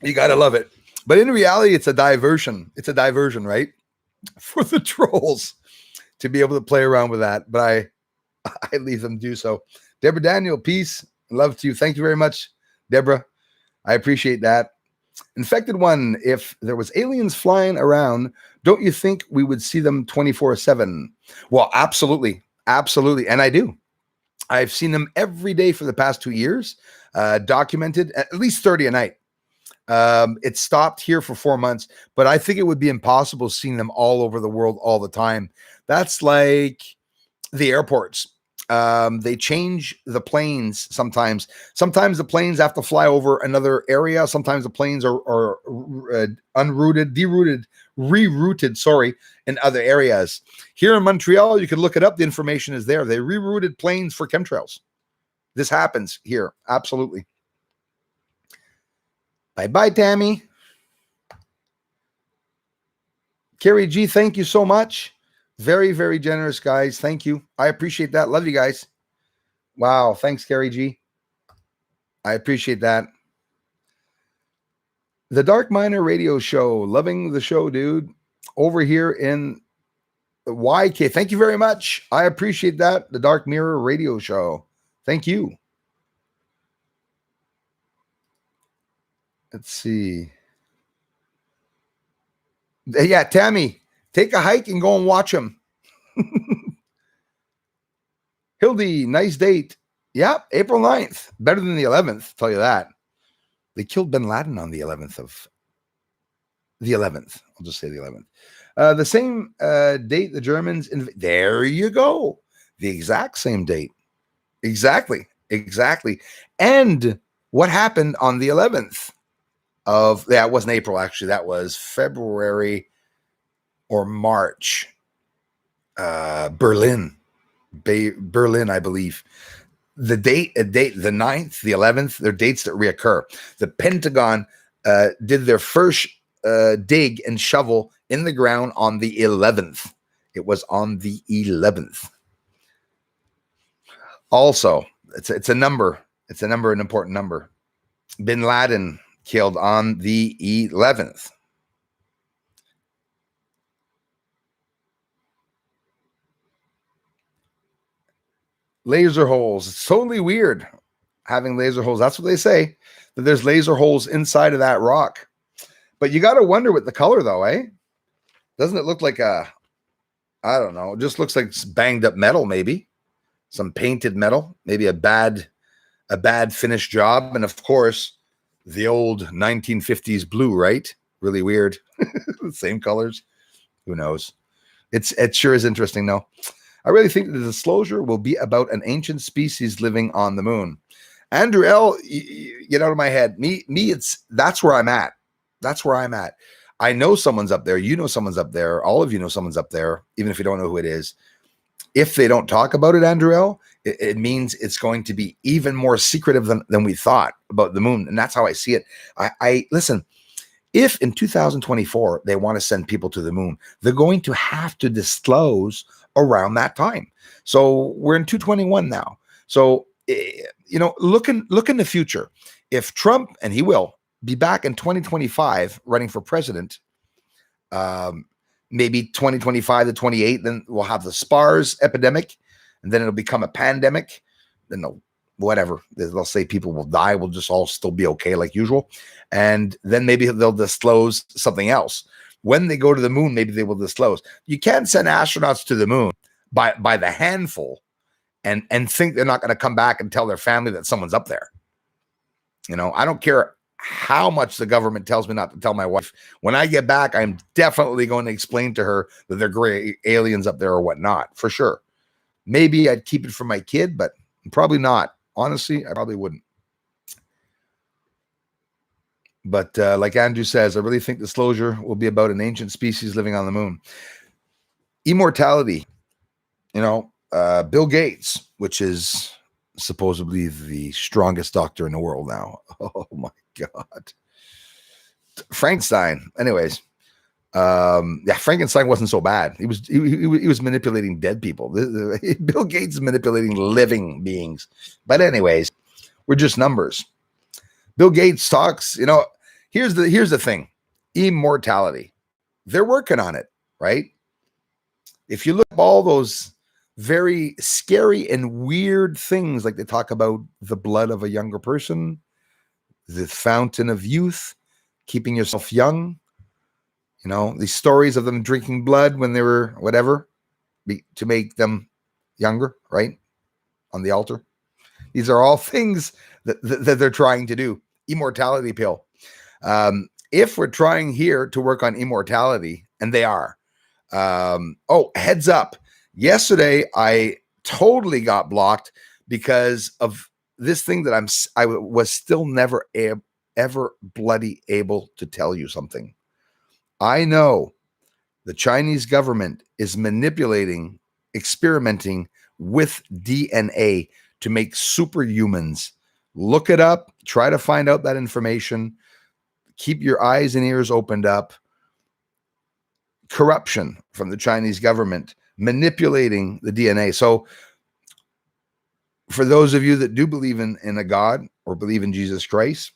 You got to love it. But in reality, it's a diversion. It's a diversion, right? For the trolls to be able to play around with that. But I leave them do so. Deborah Daniel, peace. Love to you. Thank you very much, Deborah. I appreciate that. Infected One, if there was aliens flying around, don't you think we would see them 24/7? Well, absolutely. Absolutely. And I do. I've seen them every day for the past 2 years, documented at least 30 a night. It stopped here for 4 months, but I think it would be impossible seeing them all over the world all the time. That's like the airports. They change the planes sometimes. Sometimes the planes have to fly over another area. Sometimes the planes are rerouted, sorry, in other areas. Here in Montreal, you can look it up. The information is there. They rerouted planes for chemtrails. This happens here. Absolutely. Bye-bye, Tammy. Carrie G, thank you so much. Very, very generous, guys. Thank you. I appreciate that. Love you guys. Wow. Thanks, Carrie G. I appreciate that. The Dark Miner Radio Show. Loving the show, dude. Over here in YK. Thank you very much. I appreciate that. The Dark Mirror Radio Show. Thank you. Let's see. Yeah, Tammy, take a hike and go and watch them. Hildy, nice date. Yeah, April 9th. Better than the 11th, tell you that. They killed bin Laden on the 11th of the 11th. I'll just say the 11th. The same date the Germans. There you go. The exact same date. Exactly. And what happened on the 11th of, yeah, it wasn't April, actually. That was February or March. Berlin, I believe. The date, the 9th, the 11th, they're dates that reoccur. The Pentagon did their first dig and shovel in the ground on the 11th. It was on the 11th. Also, it's a number. It's a number, an important number. Bin Laden killed on the 11th. Laser holes. It's totally weird having laser holes. That's what they say, that there's laser holes inside of that rock. But you got to wonder with the color, though, eh? Doesn't it look like I don't know. It just looks like banged up metal, maybe. Some painted metal, maybe a bad finished job. And of course, the old 1950s blue, right? Really weird. Same colors. Who knows? It sure is interesting, though. I really think the disclosure will be about an ancient species living on the moon. Andrew L., get out of my head. Me, that's where I'm at. That's where I'm at. I know someone's up there. You know someone's up there. All of you know someone's up there, even if you don't know who it is. If they don't talk about it, Andrew L., it means it's going to be even more secretive than we thought about the moon. And that's how I see it. I listen, if in 2024 they want to send people to the moon, they're going to have to disclose around that time. So we're in 2021 now. So, look in the future. If Trump, and he will be back in 2025 running for president, maybe 2025 to 28, then we'll have the SPARS epidemic, and then it'll become a pandemic. Then they'll say people will die. We'll just all still be okay like usual. And then maybe they'll disclose something else. When they go to the moon, maybe they will disclose. You can't send astronauts to the moon by the handful and think they're not going to come back and tell their family that someone's up there. I don't care how much the government tells me not to tell my wife. When I get back, I'm definitely going to explain to her that they're gray aliens up there or whatnot, for sure. Maybe I'd keep it from my kid, but probably not. Honestly, I probably wouldn't. But like Andrew says, I really think disclosure will be about an ancient species living on the moon. Immortality. Bill Gates, which is supposedly the strongest doctor in the world now. Oh my God. Frankenstein. Anyways, Frankenstein wasn't so bad. He was manipulating dead people. Bill Gates is manipulating living beings. But anyways, we're just numbers. Bill Gates talks, here's the thing. Immortality. They're working on it, right? If you look at all those very scary and weird things, like they talk about the blood of a younger person, the fountain of youth, keeping yourself young, these stories of them drinking blood when they were whatever, to make them younger, right? On the altar. These are all things that they're trying to do. Immortality pill. If we're trying here to work on immortality, and they are, heads up. Yesterday, I totally got blocked because of this thing that I was still never ever bloody able to tell you something. I know the Chinese government is manipulating, experimenting with DNA to make superhumans. Look it up, try to find out that information. Keep your eyes and ears opened up. Corruption from the Chinese government, manipulating the DNA. So for those of you that do believe in a God or believe in Jesus Christ,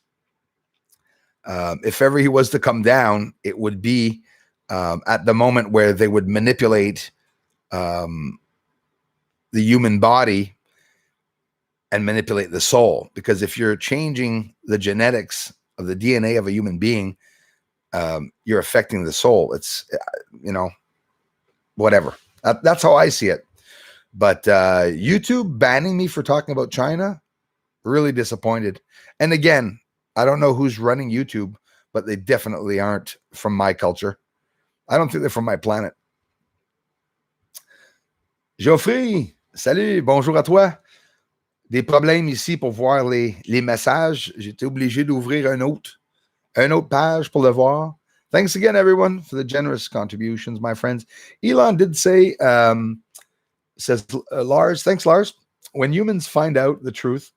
if ever he was to come down, it would be at the moment where they would manipulate the human body and manipulate the soul. Because if you're changing the genetics of the DNA of a human being, you're affecting the soul. It's, whatever. That's how I see it. But YouTube banning me for talking about China, really disappointed. And again, I don't know who's running YouTube, but they definitely aren't from my culture. I don't think they're from my planet. Geoffrey, salut, bonjour à toi. Des problèmes ici pour voir les messages. J'étais obligé d'ouvrir une autre page pour le voir. Thanks again, everyone, for the generous contributions, my friends. Elon did say, says Lars, thanks, Lars. When humans find out the truth,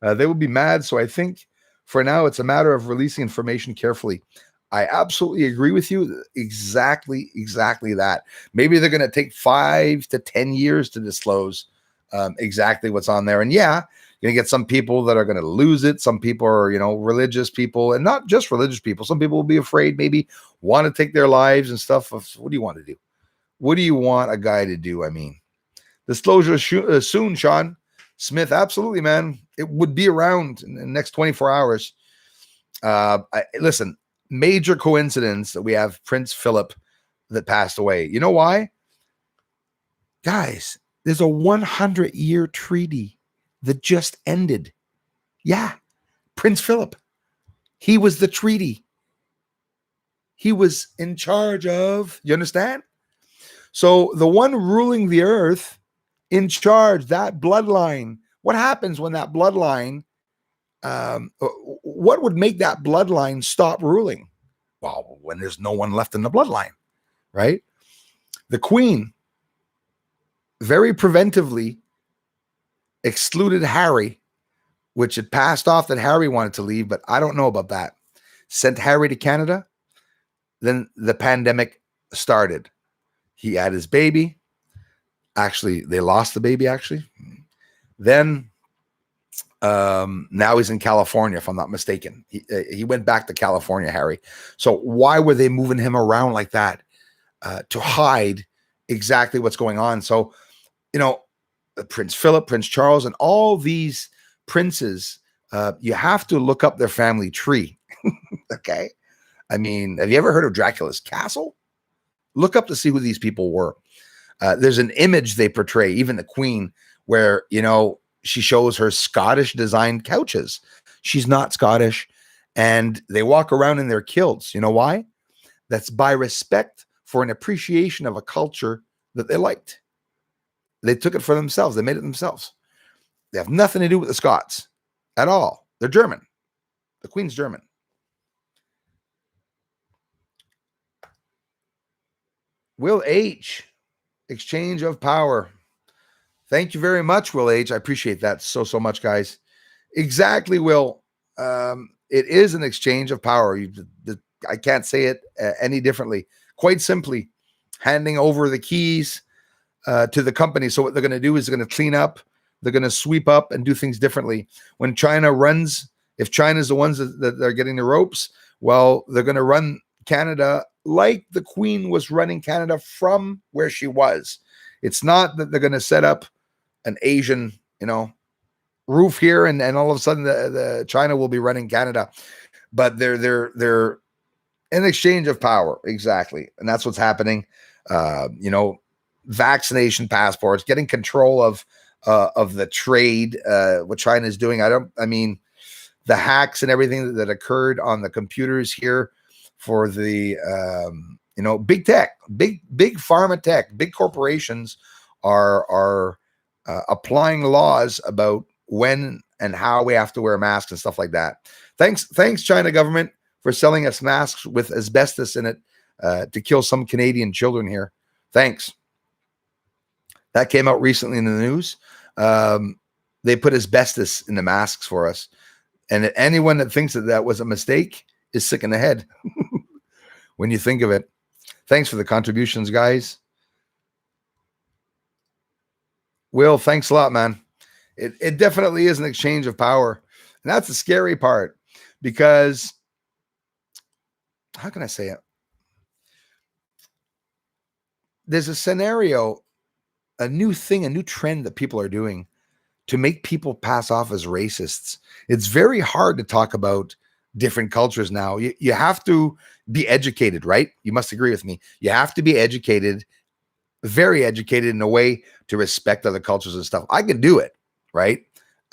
they will be mad. So I think for now, it's a matter of releasing information carefully. I absolutely agree with you. Exactly that. Maybe they're going to take 5 to 10 years to disclose exactly what's on there. And yeah, you're going to get some people that are going to lose it. Some people are, religious people, and not just religious people. Some people will be afraid, maybe want to take their lives and stuff. What do you want to do? What do you want a guy to do? I mean, disclosure soon, Sean Smith. Absolutely, man. It would be around in the next 24 hours. Listen, major coincidence that we have Prince Phillip that passed away. You know why? Guys, there's a 100-year treaty that just ended. Yeah, Prince Phillip. He was the treaty. He was in charge of, you understand? So the one ruling the earth, in charge, that bloodline, what happens when that bloodline, what would make that bloodline stop ruling? Well, when there's no one left in the bloodline, right? The Queen very preventively excluded Harry, which had passed off that Harry wanted to leave, but I don't know about that. Sent Harry to Canada. Then the pandemic started. He had his baby. Actually, they lost the baby, actually. Then now he's in California, if I'm not mistaken. He went back to California, Harry. So why were they moving him around like that? To hide exactly what's going on. So, Prince Philip, Prince Charles, and all these princes, you have to look up their family tree. Okay. I mean, have you ever heard of Dracula's castle? Look up to see who these people were. There's an image they portray, even the Queen, where, she shows her Scottish designed couches. She's not Scottish, and they walk around in their kilts. You know why? That's by respect for an appreciation of a culture that they liked. They took it for themselves. They made it themselves. They have nothing to do with the Scots at all. They're German. The Queen's German. Will H. Exchange of power. Thank you very much, Will H. I appreciate that so much, guys. Exactly, Will. It is an exchange of power. I can't say it any differently. Quite simply, handing over the keys to the company. So what they're going to do is they're going to clean up. They're going to sweep up and do things differently. When China runs, if China's the ones that are getting the ropes, well, they're going to run Canada like the Queen was running Canada from where she was. It's not that they're going to set up an Asian, roof here and all of a sudden the China will be running Canada, but they're an exchange of power. Exactly. And that's what's happening. Vaccination passports, getting control of the trade, what China is doing. The hacks and everything that occurred on the computers here for the, big tech, big pharma tech, big corporations are applying laws about when and how we have to wear masks and stuff like that. Thanks, China government, for selling us masks with asbestos in it to kill some Canadian children here. Thanks. That came out recently in the news. They put asbestos in the masks for us. And anyone that thinks that that was a mistake is sick in the head when you think of it. Thanks for the contributions, guys. Will, thanks a lot, man. It definitely is an exchange of power. And that's the scary part, because how can I say it? There's a scenario, a new thing, a new trend that people are doing to make people pass off as racists. It's very hard to talk about different cultures now. You have to be educated, right? You must agree with me. You have to be educated, very educated in a way to respect other cultures and stuff. I can do it, right?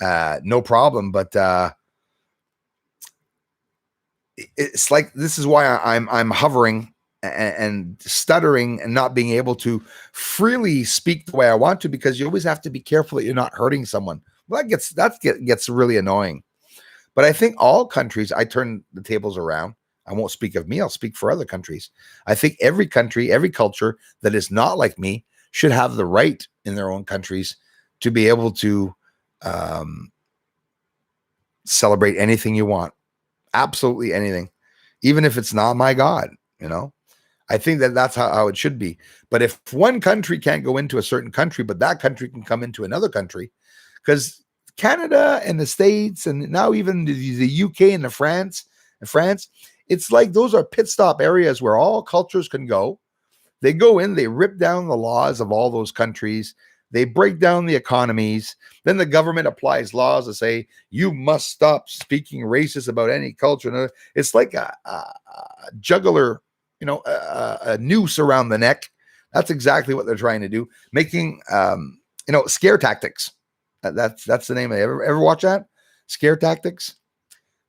No problem. But it's like, this is why I'm hovering and stuttering and not being able to freely speak the way I want to, because you always have to be careful that you're not hurting someone. Well, that gets really annoying. But I think all countries, I turn the tables around. I won't speak of me. I'll speak for other countries. I think every country, every culture that is not like me should have the right in their own countries to be able to celebrate anything you want. Absolutely anything. Even if it's not my God, you know? I think that that's how it should be. But if one country can't go into a certain country, but that country can come into another country, because Canada and the States and now even the UK and the France, it's like those are pit stop areas where all cultures can go. They go in, they rip down the laws of all those countries. They break down the economies. Then the government applies laws to say, you must stop speaking racist about any culture. It's like a juggler, you know, a noose around the neck. That's exactly what they're trying to do. Making, you know, scare tactics. That's the name of it. Ever watch that? Scare tactics?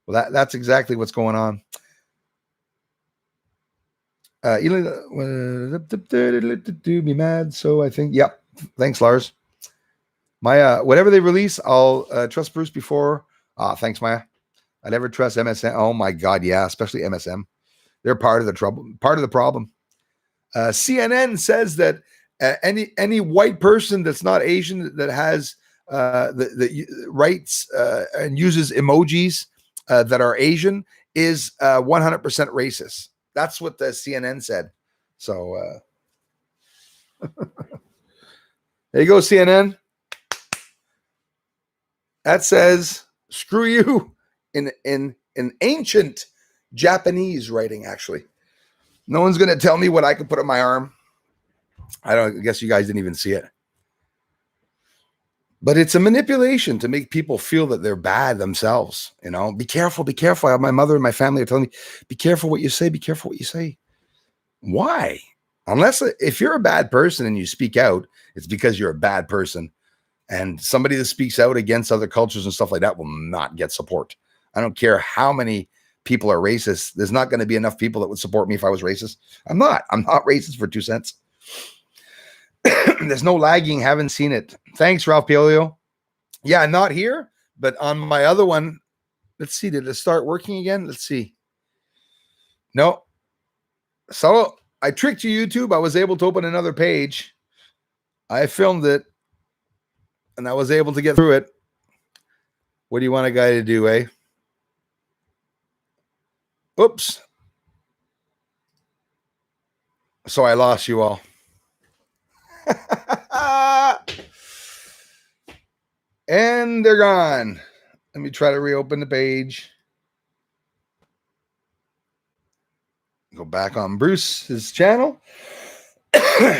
Well, that's exactly what's going on. Be mad. So I think, yep. Thanks, Lars. Maya, whatever they release, I'll trust Bruce before. Thanks, Maya. I never trust MSM. Oh my God, yeah, especially MSM. They're part of the trouble, part of the problem. CNN says that any white person that's not Asian that has the rights and uses emojis that are Asian is 100% racist. That's what the CNN said. So there you go, CNN. That says "screw you" in ancient Japanese writing. Actually, no one's gonna tell me what I can put on my arm. I guess you guys didn't even see it. But it's a manipulation to make people feel that they're bad themselves. You know, be careful, be careful. I have my mother and my family are telling me, be careful what you say, be careful what you say. Why? Unless if you're a bad person and you speak out, it's because you're a bad person. And somebody that speaks out against other cultures and stuff like that will not get support. I don't care how many people are racist. There's not going to be enough people that would support me if I was racist. I'm not racist for 2 cents. There's no lagging. Haven't seen it. Thanks, Ralph Piolio. Yeah, not here, but on my other one. Let's see. Did it start working again? Let's see. No. So I tricked you, YouTube. I was able to open another page. I filmed it, and I was able to get through it. What do you want a guy to do, eh? Oops. So I lost you all. And they're gone. Let me try to reopen the page. Go back on Bruce's channel.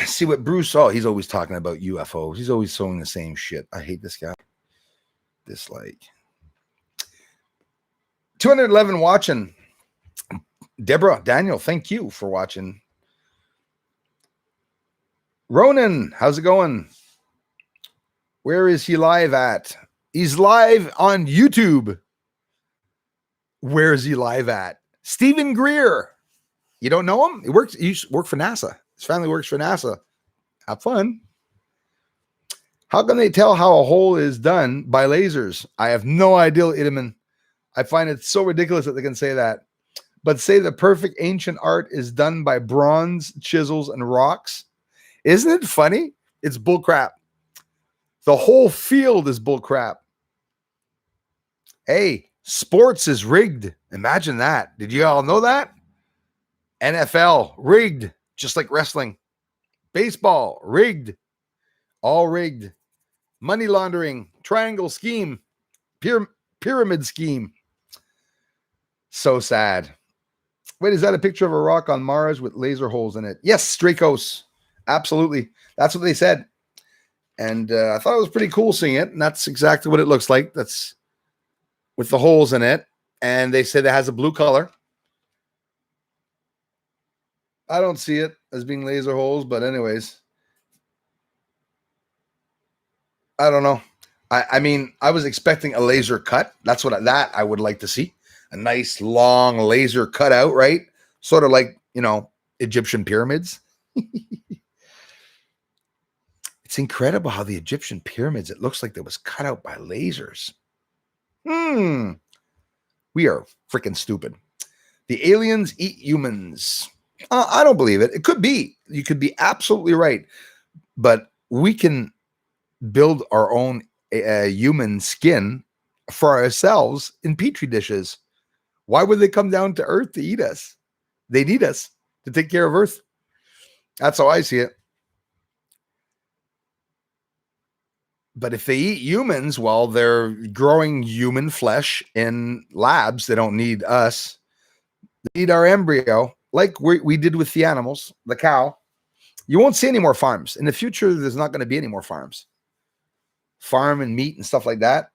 See what Bruce saw. He's always talking about UFOs. He's always showing the same shit. I hate this guy. Dislike. 211 watching. Deborah, Daniel, thank you for watching. Ronan, how's it going? Where is he live at? He's live on YouTube. Where is he live at? Stephen Greer. You don't know him? He works for NASA. His family works for NASA. Have fun. How can they tell how a hole is done by lasers? I have no idea, Idaman. I find it so ridiculous that they can say that. But say the perfect ancient art is done by bronze, chisels, and rocks. Isn't it funny? It's bullcrap. The whole field is bullcrap. Hey, sports is rigged. Imagine that. Did you all know that? NFL, rigged, just like wrestling. Baseball, rigged. All rigged. Money laundering, triangle scheme, pyramid scheme. So sad. Wait, is that a picture of a rock on Mars with laser holes in it? Yes, Dracos. Absolutely. That's what they said. And I thought it was pretty cool seeing it. And that's exactly what it looks like. That's with the holes in it. And they said it has a blue color. I don't see it as being laser holes, but anyways. I don't know. I mean, I was expecting a laser cut. That's what I would like to see. A nice long laser cutout, right? Sort of like, Egyptian pyramids. It's incredible how the Egyptian pyramids, it looks like they was cut out by lasers. We are freaking stupid. The aliens eat humans. I don't believe it. It could be. You could be absolutely right. But we can build our own human skin for ourselves in petri dishes. Why would they come down to Earth to eat us? They need us to take care of Earth. That's how I see it. But if they eat humans, well, they're growing human flesh in labs. They don't need us. They need our embryo, like we did with the animals, the cow. You won't see any more farms. In the future, there's not going to be any more farms. Farm and meat and stuff like that.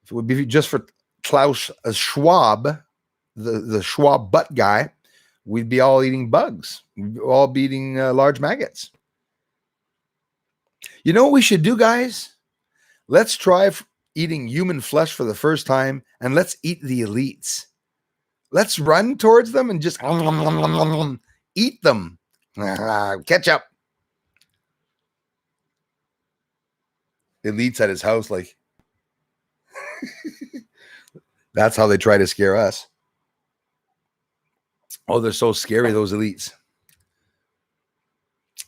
If it would be just for Klaus Schwab, the Schwab butt guy, we'd be all eating bugs. We'd all be eating large maggots. You know what we should do, guys? Let's try eating human flesh for the first time, and let's eat the elites. Let's run towards them and just eat them. Catch up. Elites at his house, like... That's how they try to scare us. Oh, they're so scary, those elites.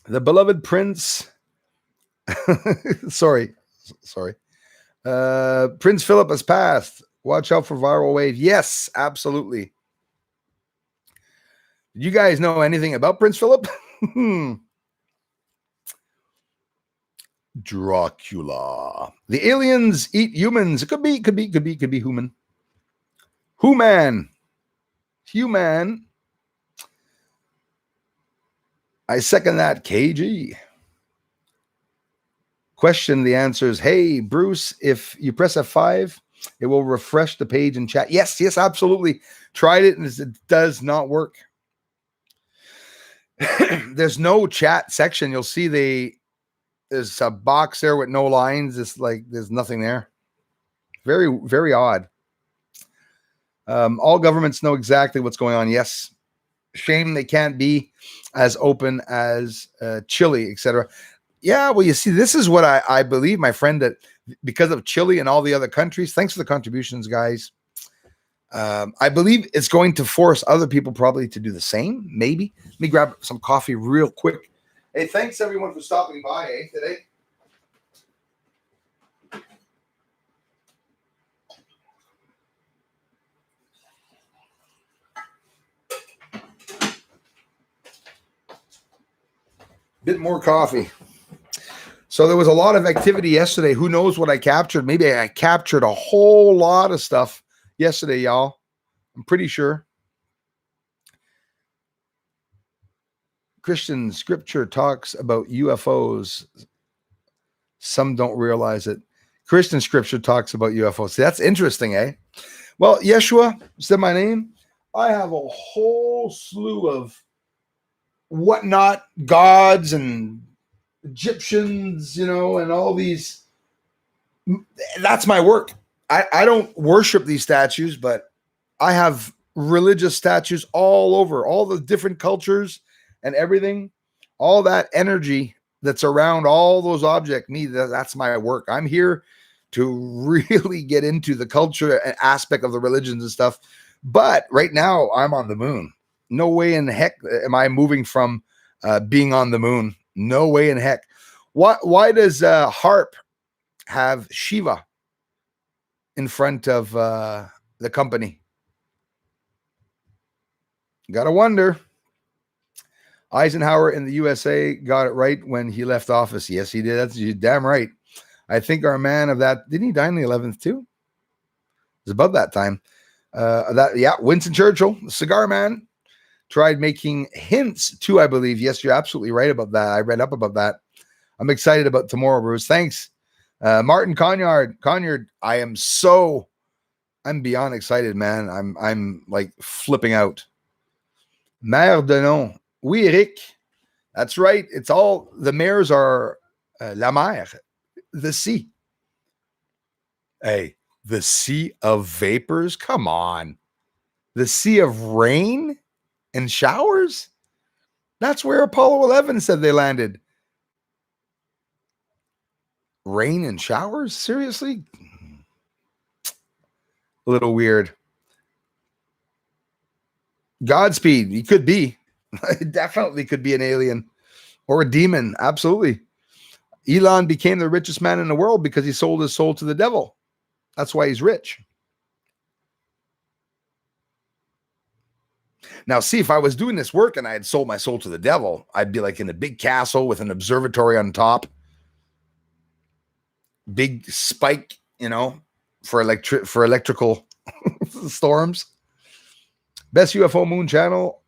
The beloved prince. sorry. Prince Phillip has passed. Watch out for viral wave. Yes, absolutely. Did you guys know anything about Prince Phillip? Dracula. The aliens eat humans. It could be human. Human. I second that, KG. Question, the answer is, hey, Bruce, if you press F5, it will refresh the page in chat. Yes, absolutely. Tried it, and it does not work. There's no chat section. You'll see there's a box there with no lines. It's like there's nothing there. Very, very odd. All governments know exactly what's going on. Yes. Shame they can't be as open as Chile, etc. Yeah, well, you see, this is what I believe, my friend, that because of Chile and all the other countries, thanks for the contributions, guys. I believe it's going to force other people probably to do the same, maybe. Let me grab some coffee real quick. Hey, thanks, everyone, for stopping by today. Bit more coffee. So there was a lot of activity yesterday. Who knows what I captured? Maybe I captured a whole lot of stuff yesterday, y'all. I'm pretty sure. Christian scripture talks about UFOs. Some don't realize it. Christian scripture talks about UFOs. See, that's interesting, eh? Well, Yeshua said my name. I have a whole slew of whatnot gods and Egyptians, and all these. That's my work. I don't worship these statues, but I have religious statues all over, all the different cultures and everything. All that energy that's around all those objects. That's my work. I'm here to really get into the culture and aspect of the religions and stuff. But right now, I'm on the moon. No way in heck am I moving from being on the moon. No way in heck. Why does HARP have Shiva in front of the company? Gotta wonder. Eisenhower in the USA got it right when he left office. Yes, he did. That's damn right. I think our man of that, didn't he die on the 11th too? It was about that time. Winston Churchill, the cigar man, tried making hints too, I believe. Yes, you're absolutely right about that. I read up about that. I'm excited about tomorrow, Bruce. Thanks. Martin Conyard, I'm beyond excited, man. I'm like flipping out. Mère de nom. Oui, Eric. That's right. It's all, the mares are la mer, the sea. Hey, the sea of vapors? Come on. The sea of rain and showers? That's where Apollo 11 said they landed. Rain and showers? Seriously? A little weird. Godspeed. He could be. It definitely could be an alien or a demon. Absolutely. Elon became the richest man in the world because he sold his soul to the devil. That's why he's rich. Now, see, if I was doing this work and I had sold my soul to the devil, I'd be like in a big castle with an observatory on top. Big spike, for electrical storms. Best UFO moon channel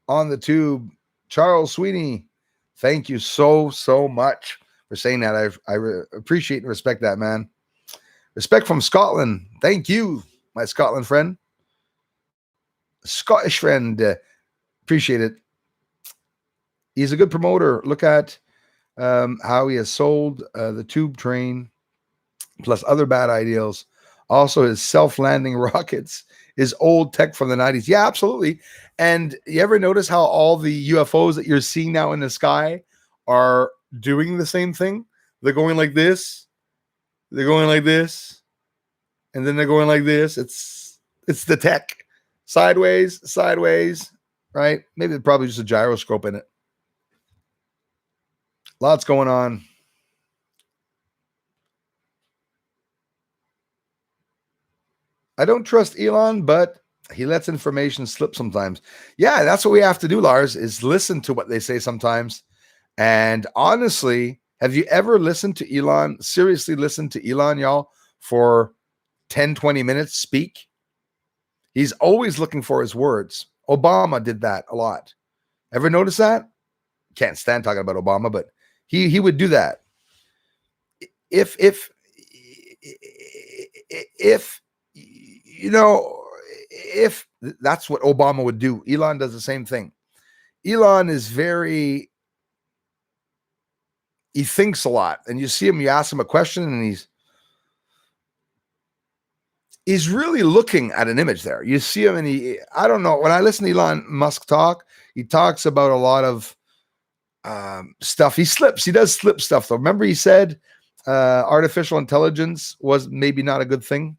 on the tube. Charles Sweeney, thank you so much for saying that. I appreciate and respect that, man. Respect from Scotland. Thank you, my Scotland friend. Scottish friend. Appreciate it. He's a good promoter. Look at how he has sold the tube train plus other bad ideals. Also, his self-landing rockets is old tech from the 90s. Yeah, absolutely. And you ever notice how all the UFOs that you're seeing now in the sky are doing the same thing? They're going like this. They're going like this. And then they're going like this. It's the tech. Sideways, right? Maybe there's probably just a gyroscope in it. Lots going on. I don't trust Elon, but he lets information slip sometimes. Yeah, that's what we have to do, Lars, is listen to what they say sometimes. And honestly, have you ever listened to Elon, seriously listened to Elon, y'all, for 10, 20 minutes speak? He's always looking for his words. Obama did that a lot. Ever notice that? Can't stand talking about Obama, but he would do that. If that's what Obama would do, Elon does the same thing. Elon is he thinks a lot, and you see him, you ask him a question, and he's really looking at an image there. You see him, and I don't know, when I listen to Elon Musk talk, he talks about a lot of stuff. He does slip stuff though. Remember he said artificial intelligence was maybe not a good thing.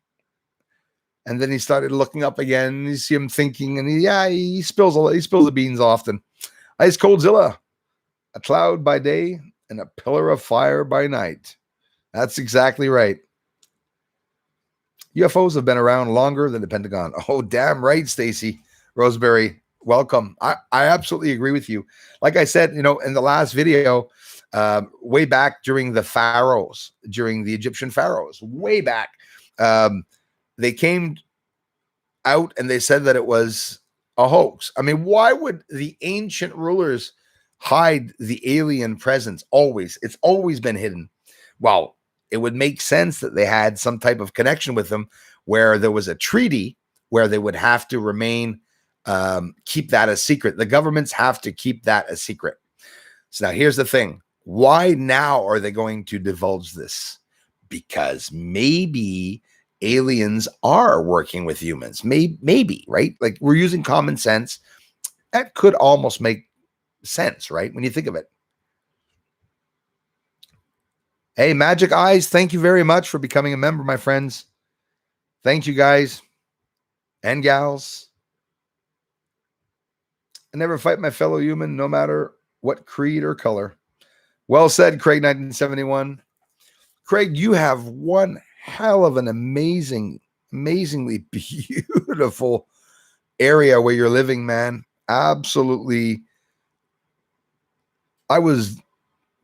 And then he started looking up again, and you see him thinking, and he spills the beans often. Ice Coldzilla, a cloud by day and a pillar of fire by night. That's exactly right. UFOs have been around longer than the Pentagon. Oh, damn right, Stacy Roseberry. Welcome. I absolutely agree with you. Like I said, in the last video, way back during the pharaohs, during the Egyptian pharaohs, way back, they came out and they said that it was a hoax. I mean, why would the ancient rulers hide the alien presence? It's always been hidden. Well, it would make sense that they had some type of connection with them where there was a treaty where they would have to remain, keep that a secret. The governments have to keep that a secret. So now here's the thing. Why now are they going to divulge this? Because maybe aliens are working with humans. Maybe, right? Like, we're using common sense. That could almost make sense, right? When you think of it. Hey, Magic Eyes, thank you very much for becoming a member, my friends. Thank you, guys and gals. I never fight my fellow human, no matter what creed or color. Well said, Craig, 1971. Craig, you have one hell of an amazingly beautiful area where you're living, man. Absolutely. I was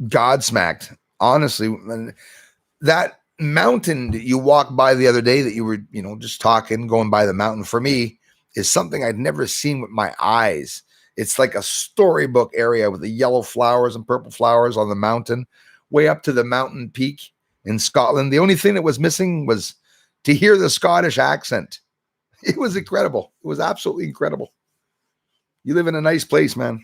godsmacked, honestly. That mountain that you walked by the other day that you were, just talking, going by the mountain, for me, is something I'd never seen with my eyes. It's like a storybook area with the yellow flowers and purple flowers on the mountain, way up to the mountain peak in Scotland. The only thing that was missing was to hear the Scottish accent. It was incredible. It was absolutely incredible. You live in a nice place, man.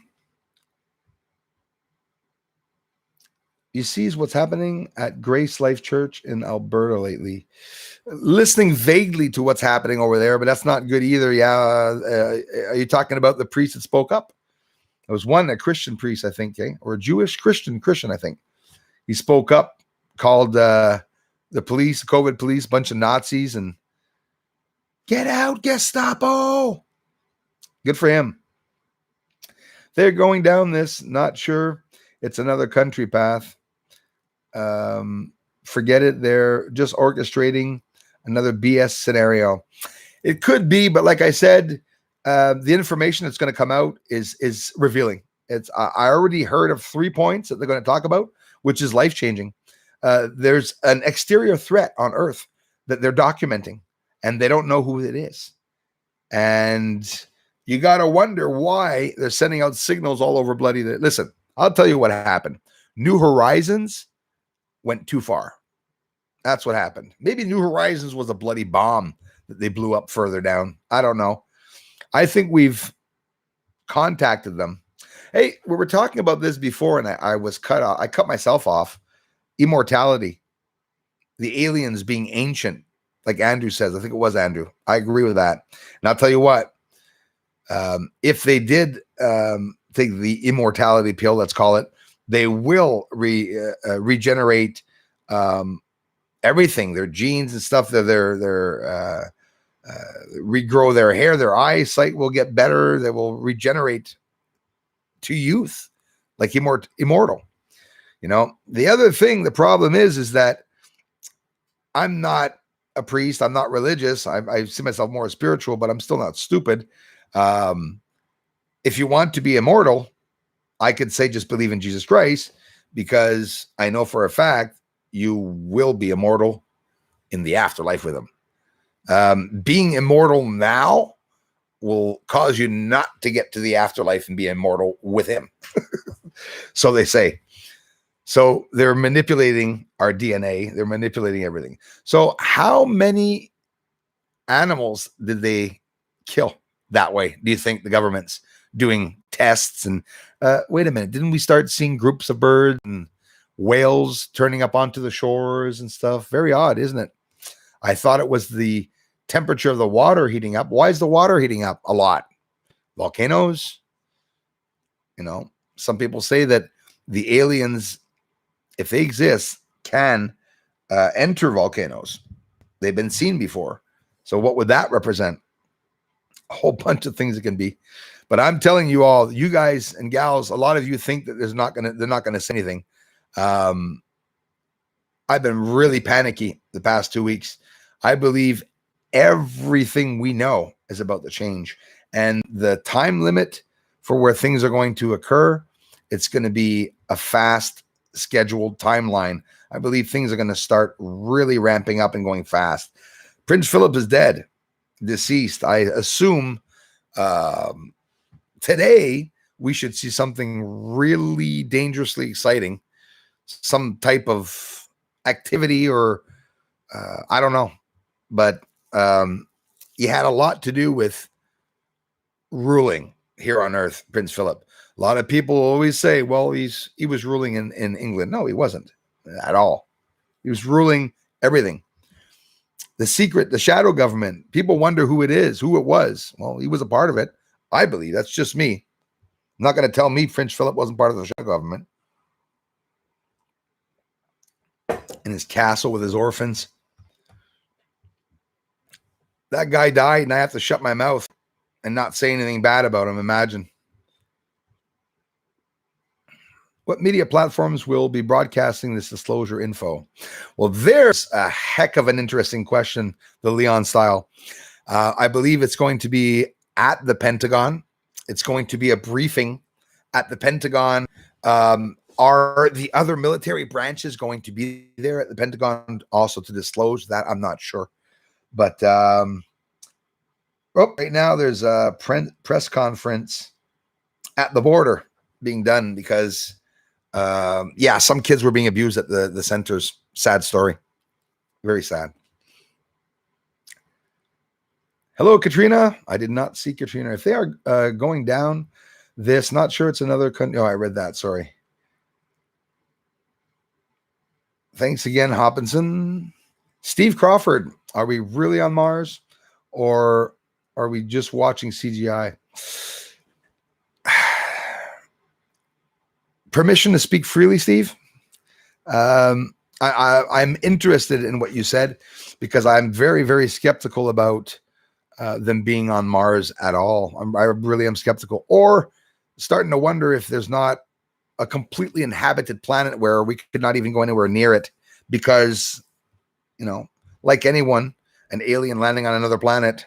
You see what's happening at Grace Life Church in Alberta lately. Listening vaguely to what's happening over there, but that's not good either. Yeah. Are you talking about the priest that spoke up? There was one, a Christian priest, I think, or a Jewish Christian, I think. He spoke up, called the police, COVID police, bunch of Nazis, and get out, Gestapo. Good for him. They're going down this, not sure. It's another country path. Forget it. They're just orchestrating another BS scenario. It could be, but like I said, the information that's going to come out is revealing. I already heard of 3 points that they're going to talk about, which is life-changing. There's an exterior threat on Earth that they're documenting, and they don't know who it is. And you got to wonder why they're sending out signals all over bloody. Listen, I'll tell you what happened. New Horizons went too far. That's what happened. Maybe New Horizons was a bloody bomb that they blew up further down. I don't know. I think we've contacted them. Hey, we were talking about this before, and I was cut off. I cut myself off. Immortality. The aliens being ancient, like Andrew says. I think it was Andrew. I agree with that. And I'll tell you what, if they did take the immortality pill, let's call it, they will regenerate everything, their genes and stuff. Their regrow their hair, their eyesight will get better. They will regenerate to youth, like immortal. The other thing, the problem is that I'm not a priest. I'm not religious. I see myself more spiritual, but I'm still not stupid. If you want to be immortal, I could say just believe in Jesus Christ, because I know for a fact you will be immortal in the afterlife with him. Being immortal now will cause you not to get to the afterlife and be immortal with him. So they say. So they're manipulating our DNA. They're manipulating everything. So how many animals did they kill that way? Do you think the government's doing tests? And wait a minute, didn't we start seeing groups of birds and whales turning up onto the shores and stuff? Very odd, isn't it? I thought it was the temperature of the water heating up. Why is the water heating up a lot? Volcanoes. Some people say that the aliens, if they exist, can enter volcanoes. They've been seen before. So what would that represent? A whole bunch of things it can be. But I'm telling you all, you guys and gals, a lot of you think that they're not going to say anything. I've been really panicky the past 2 weeks. I believe everything we know is about to change, and the time limit for where things are going to occur, it's going to be a fast scheduled timeline. I believe things are going to start really ramping up and going fast. Prince Phillip is dead, deceased. I assume today we should see something really dangerously exciting, some type of activity, or I don't know, but he had a lot to do with ruling here on Earth, Prince Philip. A lot of people always say, well, he was ruling in England. No, he wasn't at all. He was ruling everything. The secret, the shadow government, people wonder who it was. Well, he was a part of it. I believe that's just me. I'm not going to tell me Prince Philip wasn't part of the shadow government. in his castle with his orphans. That guy died, and I have to shut my mouth and not say anything bad about him. Imagine. What media platforms will be broadcasting this disclosure info? Well, there's a heck of an interesting question, the Leon style. I believe it's going to be at the Pentagon. It's going to be a briefing at the Pentagon. Are the other military branches going to be there at the Pentagon also to disclose that? I'm not sure. But right now there's a press conference at the border being done because some kids were being abused at the centers. Sad story. Very sad. Hello, Katrina. I did not see Katrina. If they are going down this, not sure it's another country. Oh, I read that. Sorry. Thanks again, Hopkinson. Steve Crawford. Are we really on Mars or are we just watching CGI? Permission to speak freely, Steve. I'm interested in what you said because I'm very, very skeptical about them being on Mars at all. I really am skeptical, or starting to wonder if there's not a completely inhabited planet where we could not even go anywhere near it because, like anyone, an alien landing on another planet,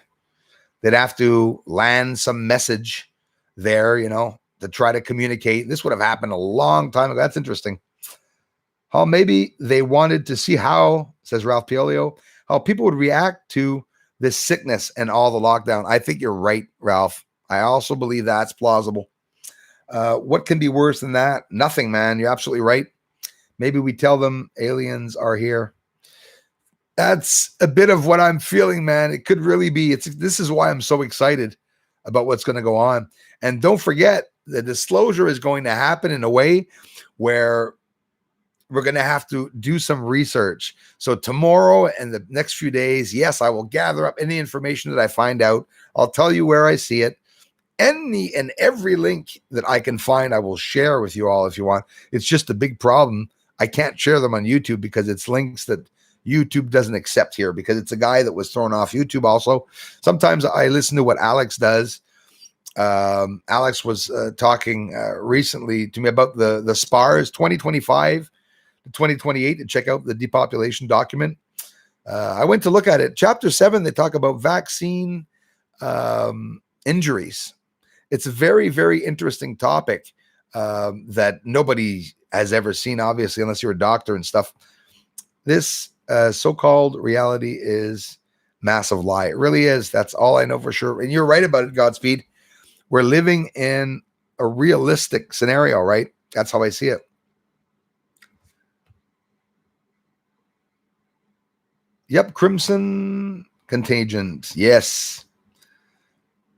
they'd have to land some message there, to try to communicate. This would have happened a long time ago. That's interesting. How maybe they wanted to see how, says Ralph Piolio, how people would react to this sickness and all the lockdown. I think you're right, Ralph. I also believe that's plausible. What can be worse than that? Nothing, man. You're absolutely right. Maybe we tell them aliens are here. That's a bit of what I'm feeling, man. It could really be. This is why I'm so excited about what's going to go on. And don't forget, the disclosure is going to happen in a way where we're going to have to do some research. So tomorrow and the next few days, yes, I will gather up any information that I find out. I'll tell you where I see it. Any and every link that I can find, I will share with you all if you want. It's just a big problem. I can't share them on YouTube because it's links that YouTube doesn't accept here because it's a guy that was thrown off YouTube also. Sometimes I listen to what Alex does. Alex was talking recently to me about the SPARS 2025 to 2028 to check out the depopulation document. I went to look at it. Chapter 7, they talk about vaccine injuries. It's a very, very interesting topic that nobody has ever seen, obviously, unless you're a doctor and stuff. This so-called reality is massive lie. It really is. That's all I know for sure. And you're right about it, Godspeed. We're living in a realistic scenario, right? That's how I see it. Yep, Crimson Contagions. Yes.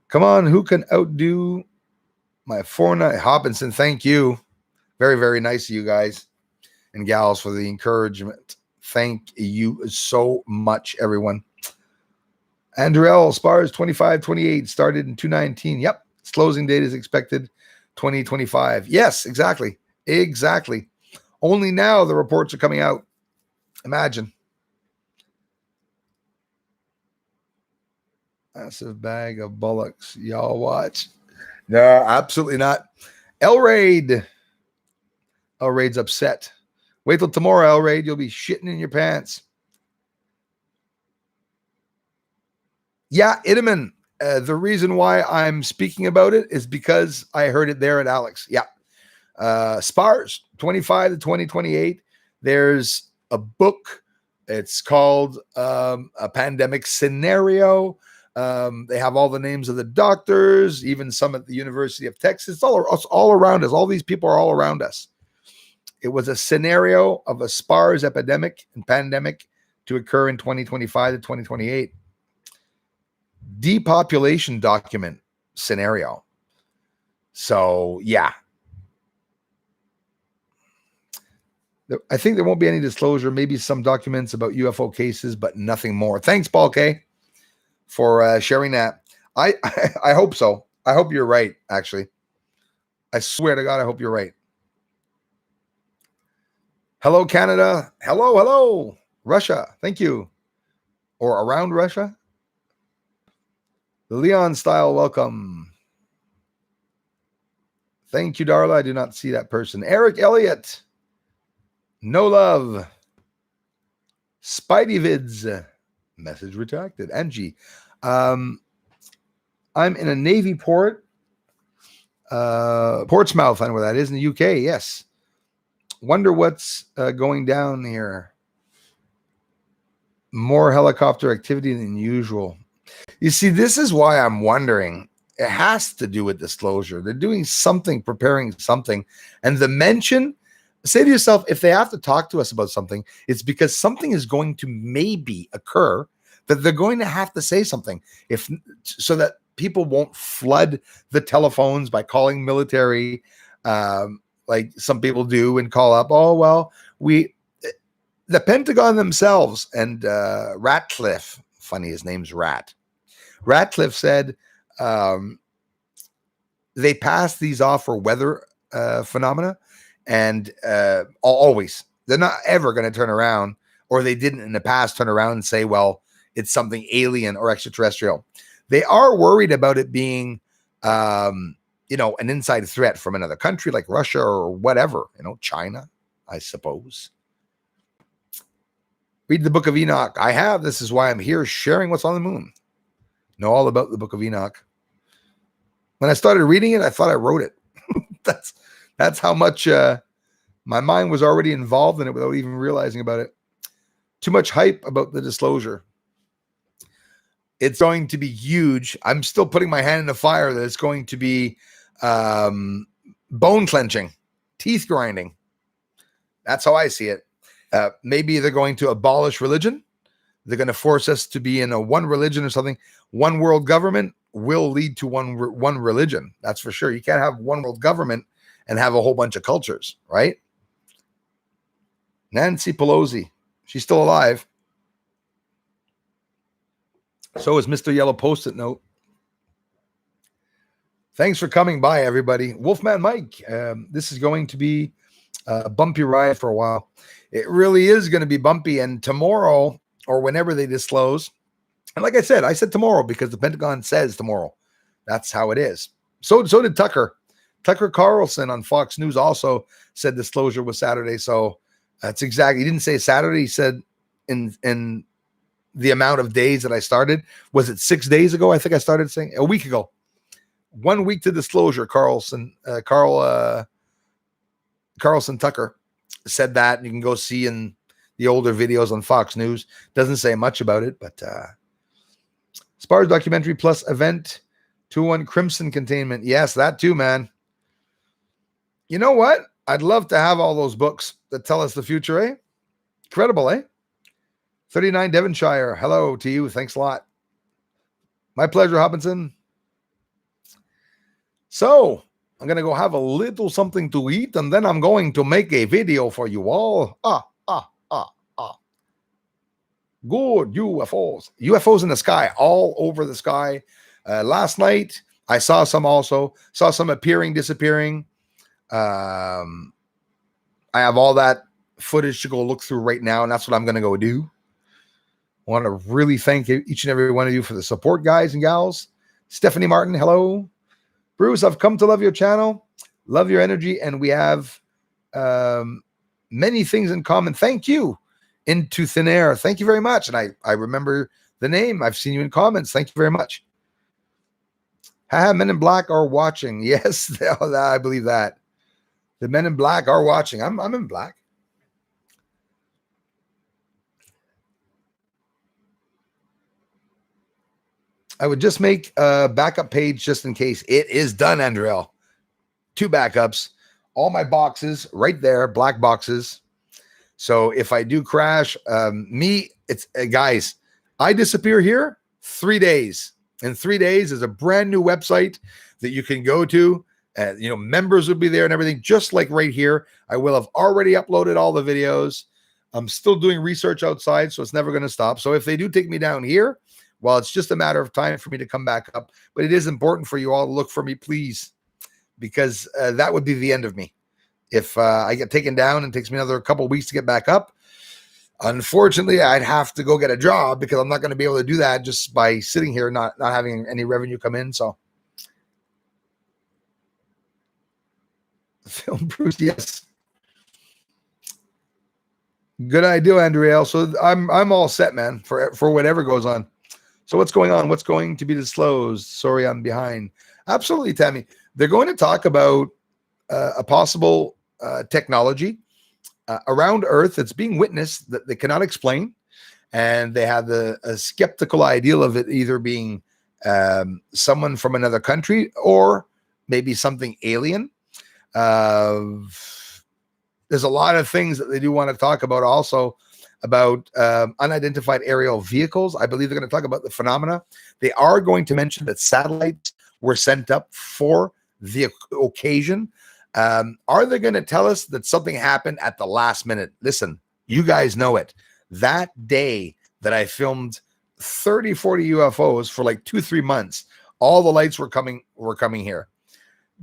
Come on, who can outdo my Fortnite? Hopkinson, thank you. Very, very nice of you guys and gals for the encouragement. Thank you so much, everyone. Andrew L. SPARS 2528 started in 2019. Yep. Its closing date is expected 2025. Yes, exactly. Exactly. Only now the reports are coming out. Imagine. Massive bag of bullocks. Y'all watch. No, absolutely not. L-Raid. L-Raid's upset. Wait till tomorrow, L-Raid. You'll be shitting in your pants. Yeah, Idaman. The reason why I'm speaking about it is because I heard it there at Alex. Yeah. SPARS 25 to 2028. There's a book. It's called A Pandemic Scenario. They have all the names of the doctors, even some at the University of Texas. It's all around us. All these people are all around us. It was a scenario of a SPARS epidemic and pandemic to occur in 2025 to 2028. Depopulation document scenario. So, yeah. I think there won't be any disclosure, maybe some documents about UFO cases, but nothing more. Thanks, Paul K, for sharing that. I hope so. I hope you're right, actually. I swear to God, I hope you're right. Hello, Canada. Hello, hello. Russia. Thank you. Or around Russia. The Leon style welcome. Thank you, Darla. I do not see that person. Eric Elliott. No love. Spidey vids. Message retracted. Angie. I'm in a Navy port. Portsmouth, I know where that is in the UK. Yes. Wonder what's going down here. More helicopter activity than usual. You see, this is why I'm wondering. It has to do with disclosure. They're doing something, preparing something. And the mention, say to yourself, if they have to talk to us about something, it's because something is going to maybe occur that they're going to have to say something, if so that people won't flood the telephones by calling military, like some people do, and call up, oh, well, the Pentagon themselves and Ratcliffe, funny, his name's Ratcliffe said they pass these off for weather phenomena, and always, they're not ever going to turn around, or they didn't in the past turn around and say, well, it's something alien or extraterrestrial. They are worried about it being, an inside threat from another country like Russia or whatever, China, I suppose. Read the Book of Enoch. I have. This is why I'm here sharing what's on the moon. Know all about the Book of Enoch. When I started reading it, I thought I wrote it. That's how much my mind was already involved in it without even realizing about it. Too much hype about the disclosure. It's going to be huge. I'm still putting my hand in the fire that it's going to be bone clenching, teeth grinding. That's how I see it. Maybe they're going to abolish religion. They're going to force us to be in a one religion or something. One world government will lead to one religion. That's for sure. You can't have one world government and have a whole bunch of cultures, right? Nancy Pelosi. She's still alive. So is Mr. Yellow Post-it Note. Thanks for coming by, everybody. Wolfman Mike, this is going to be a bumpy ride for a while. It really is going to be bumpy. And tomorrow, or whenever they disclose, and like I said tomorrow because the Pentagon says tomorrow. That's how it is. So did Tucker. Tucker Carlson on Fox News also said disclosure was Saturday. So that's exactly, he didn't say Saturday. He said in the amount of days that I started. Was it 6 days ago? I think I started saying a week ago. 1 week to disclosure. Carlson Tucker said that, and you can go see in the older videos on Fox News. Doesn't say much about it, but Spars documentary plus event 2-1 Crimson containment. Yes, that too, man. You know what? I'd love to have all those books that tell us the future, eh? Incredible, eh? 39 Devonshire. Hello to you. Thanks a lot. My pleasure, Hobinson. So I'm going to go have a little something to eat, and then I'm going to make a video for you all. Good UFOs. UFOs in the sky, all over the sky. Last night, I saw some also. Saw some appearing, disappearing. I have all that footage to go look through right now, and that's what I'm going to go do. I want to really thank each and every one of you for the support, guys and gals. Stephanie Martin, hello. Bruce, I've come to love your channel, love your energy, and we have many things in common. Thank you. Into Thin Air. Thank you very much. And I remember the name. I've seen you in comments. Thank you very much. Men in Black are watching. Yes, I believe that. The Men in Black are watching. I'm in black. I would just make a backup page just in case. It is done, Andrell. 2 backups. All my boxes right there, black boxes. So if I do crash, it's guys, I disappear here 3 days. In 3 days is a brand new website that you can go to. Members will be there and everything, just like right here. I will have already uploaded all the videos. I'm still doing research outside, so it's never going to stop. So if they do take me down here, well, it's just a matter of time for me to come back up. But it is important for you all to look for me, please, because that would be the end of me. If I get taken down and it takes me another couple of weeks to get back up, unfortunately, I'd have to go get a job because I'm not going to be able to do that just by sitting here, not having any revenue come in. So, film Bruce, yes. Good idea, Andrea. So I'm all set, man, for whatever goes on. So what's going on? What's going to be disclosed? Sorry, I'm behind. Absolutely, Tammy. They're going to talk about a possible technology around Earth that's being witnessed that they cannot explain, and they have a skeptical ideal of it either being someone from another country or maybe something alien. There's a lot of things that they do want to talk about also about unidentified aerial vehicles. I believe they're going to talk about the phenomena. They are going to mention that satellites were sent up for the occasion. Are they going to tell us that something happened at the last minute? Listen, you guys know it. That day that I filmed 30, 40 UFOs for like 2-3 months, all the lights were coming here.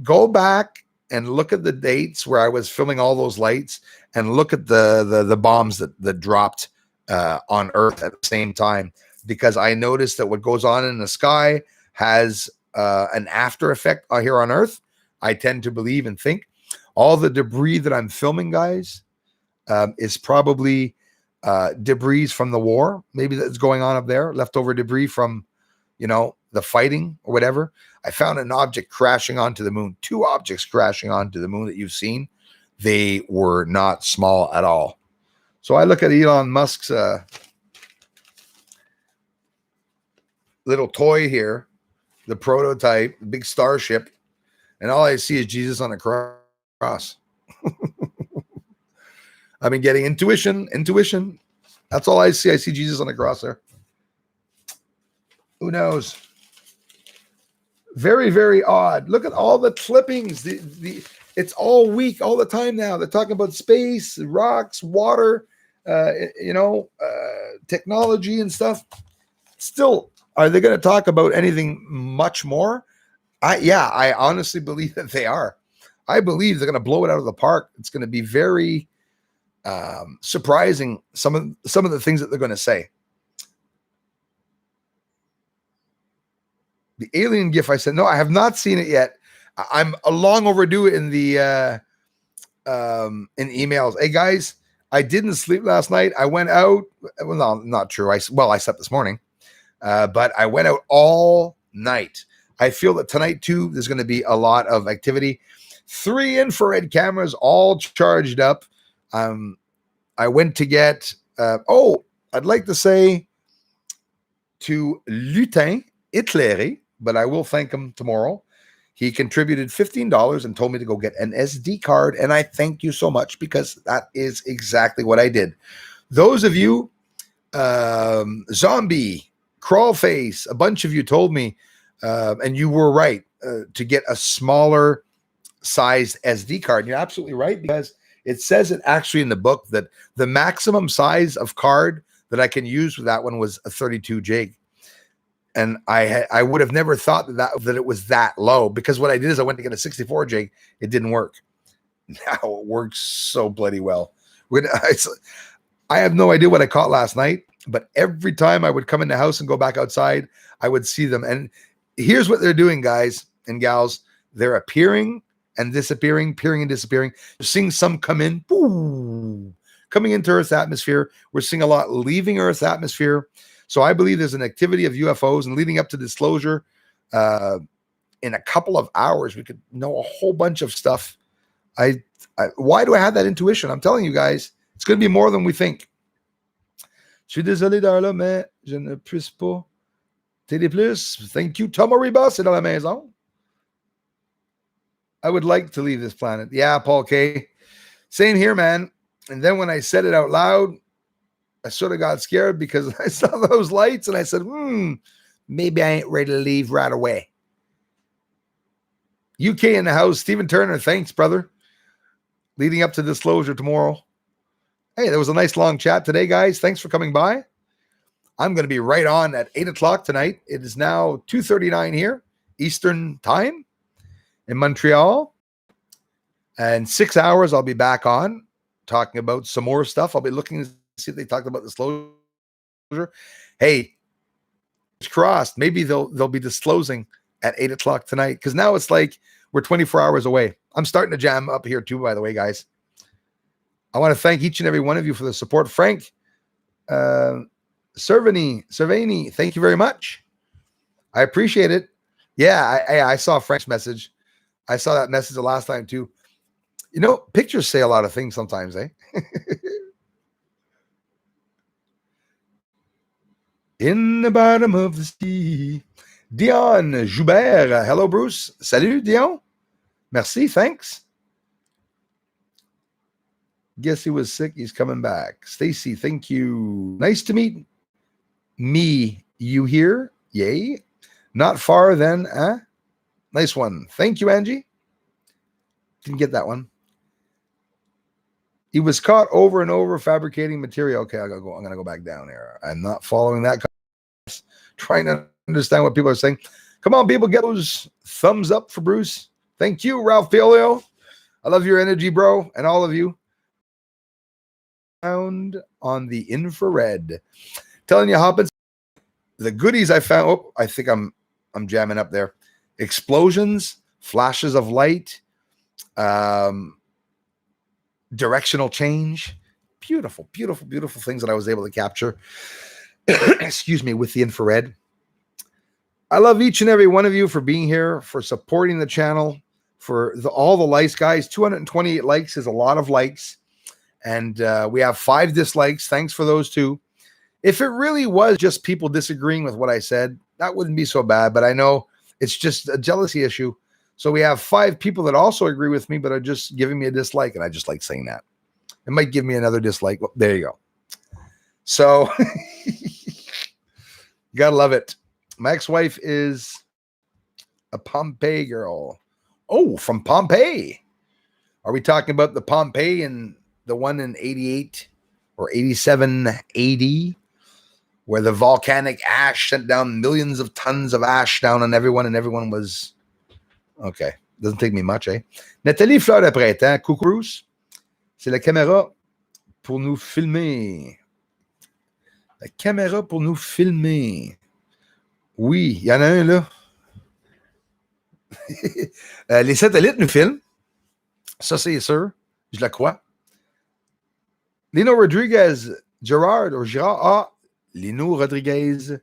Go back and look at the dates where I was filming all those lights and look at the bombs that dropped on Earth at the same time, because I noticed that what goes on in the sky has an after effect here on Earth. I tend to believe and think all the debris that I'm filming, guys, is probably debris from the war, maybe that's going on up there, leftover debris from, the fighting or whatever. I found an object crashing onto the moon, 2 objects crashing onto the moon that you've seen. They were not small at all. So I look at Elon Musk's little toy here, the prototype, the big starship, and all I see is Jesus on a cross. I've been getting intuition. That's all I see. I see Jesus on the cross there. Who knows? Very, very odd. Look at all the clippings. It's all week, all the time now. They're talking about space, rocks, water, technology and stuff. Still, are they going to talk about anything much more? I honestly believe that they are. I believe they're going to blow it out of the park. It's going to be very surprising, some of the things that they're going to say. The alien GIF, I said, no, I have not seen it yet. I'm long overdue in the in emails. Hey guys, I didn't sleep last night. I went out. Well, no, not true. I slept this morning, but I went out all night. I feel that tonight too, there's going to be a lot of activity. 3 infrared cameras all charged up. I went to get, I'd like to say to Lutin Éclairé, but I will thank him tomorrow. He contributed $15 and told me to go get an SD card. And I thank you so much, because that is exactly what I did. Those of you, Zombie, Crawlface, a bunch of you told me, and you were right, to get a smaller sized SD card. You're absolutely right, because it says it actually in the book that the maximum size of card that I can use with that one was a 32 gig. And I would have never thought that it was that low, because what I did is I went to get a 64 gig. It didn't work. Now it works so bloody well. I have no idea what I caught last night, but every time I would come in the house and go back outside, I would see them. And here's what they're doing, guys and gals. They're appearing and disappearing, appearing and disappearing. We're seeing some come in, boom, coming into Earth's atmosphere. We're seeing a lot leaving Earth's atmosphere. So I believe there's an activity of UFOs, and leading up to disclosure, in a couple of hours, we could know a whole bunch of stuff. Why do I have that intuition? I'm telling you guys, it's going to be more than we think. Je suis désolé d'heure là, mais je ne puisse pas t'aider plus. Thank you. Tom Oriba, c'est dans la maison. I would like to leave this planet. Yeah, Paul K. Same here, man. And then when I said it out loud, I sort of got scared because I saw those lights and I said, maybe I ain't ready to leave right away. UK in the house. Stephen Turner, thanks, brother. Leading up to disclosure tomorrow. Hey, there was a nice long chat today, guys. Thanks for coming by. I'm going to be right on at 8 o'clock tonight. It is now 2:39 here, Eastern time in Montreal. And 6 hours, I'll be back on talking about some more stuff. I'll be looking to see if they talked about disclosure. Hey, it's crossed. Maybe they'll be disclosing at 8 o'clock tonight, because now it's like we're 24 hours away. I'm starting to jam up here too, by the way, guys. I want to thank each and every one of you for the support. Frank, Cervini, thank you very much. I appreciate it. Yeah, I saw Frank's message. I saw that message the last time too. You know, pictures say a lot of things sometimes, eh? In the bottom of the sea. Dion Joubert. Hello, Bruce. Salut, Dion. Merci, thanks. Guess he was sick. He's coming back. Stacy, thank you. Nice to meet me. You here? Yay. Not far then, huh? Nice one. Thank you, Angie. Didn't get that one. He was caught over and over fabricating material. Okay, I'm going to go back down here. I'm not following that. Trying to understand what people are saying. Come on, people, get those thumbs up for Bruce. Thank you, Ralph Filio. I love your energy, bro, and all of you. Found on the infrared. Telling you, Hoppins, the goodies I found. Oh, I think I'm jamming up there. Explosions, flashes of light, directional change. Beautiful, beautiful, beautiful things that I was able to capture. Excuse me, with the infrared. I love each and every one of you for being here, for supporting the channel, for all the likes, guys. 228 likes is a lot of likes. And we have 5 dislikes. Thanks for those too. If it really was just people disagreeing with what I said, that wouldn't be so bad. But I know it's just a jealousy issue. So we have 5 people that also agree with me, but are just giving me a dislike. And I just like saying that. It might give me another dislike. Well, there you go. So you gotta love it. My ex-wife is a Pompeii girl. Oh, from Pompeii. Are we talking about the Pompeii and the one in 88 or 87 AD, where the volcanic ash sent down millions of tons of ash down on everyone, and everyone was okay? Doesn't take me much, eh? Nathalie Fleur de Printemps, coucou Bruce. C'est la caméra pour nous filmer. La caméra pour nous filmer. Oui, il y en a un là. Les satellites nous filment. Ça, c'est sûr. Je le crois. Lino Rodriguez, Girard or Girard. Ah, Lino Rodriguez,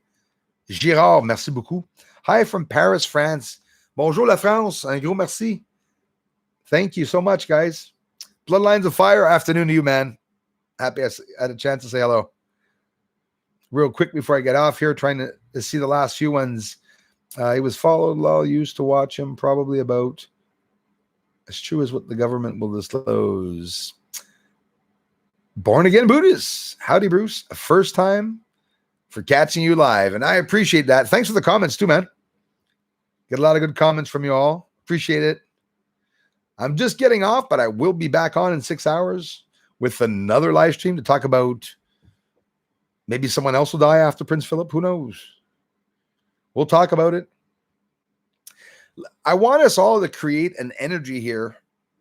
Girard, merci beaucoup. Hi from Paris, France. Bonjour la France. Un gros merci. Thank you so much, guys. Bloodlines of Fire, afternoon to you, man. Happy I had a chance to say hello. Real quick before I get off here, trying to see the last few ones. He was followed. Lol used to watch him, probably about as true as what the government will disclose. Born again Buddhist. Howdy, Bruce. First time for catching you live, and I appreciate that. Thanks for the comments too, man. Get a lot of good comments from you all. Appreciate it. I'm just getting off, but I will be back on in 6 hours with another live stream to talk about maybe someone else will die after Prince Phillip. Who knows? We'll talk about it. I want us all to create an energy here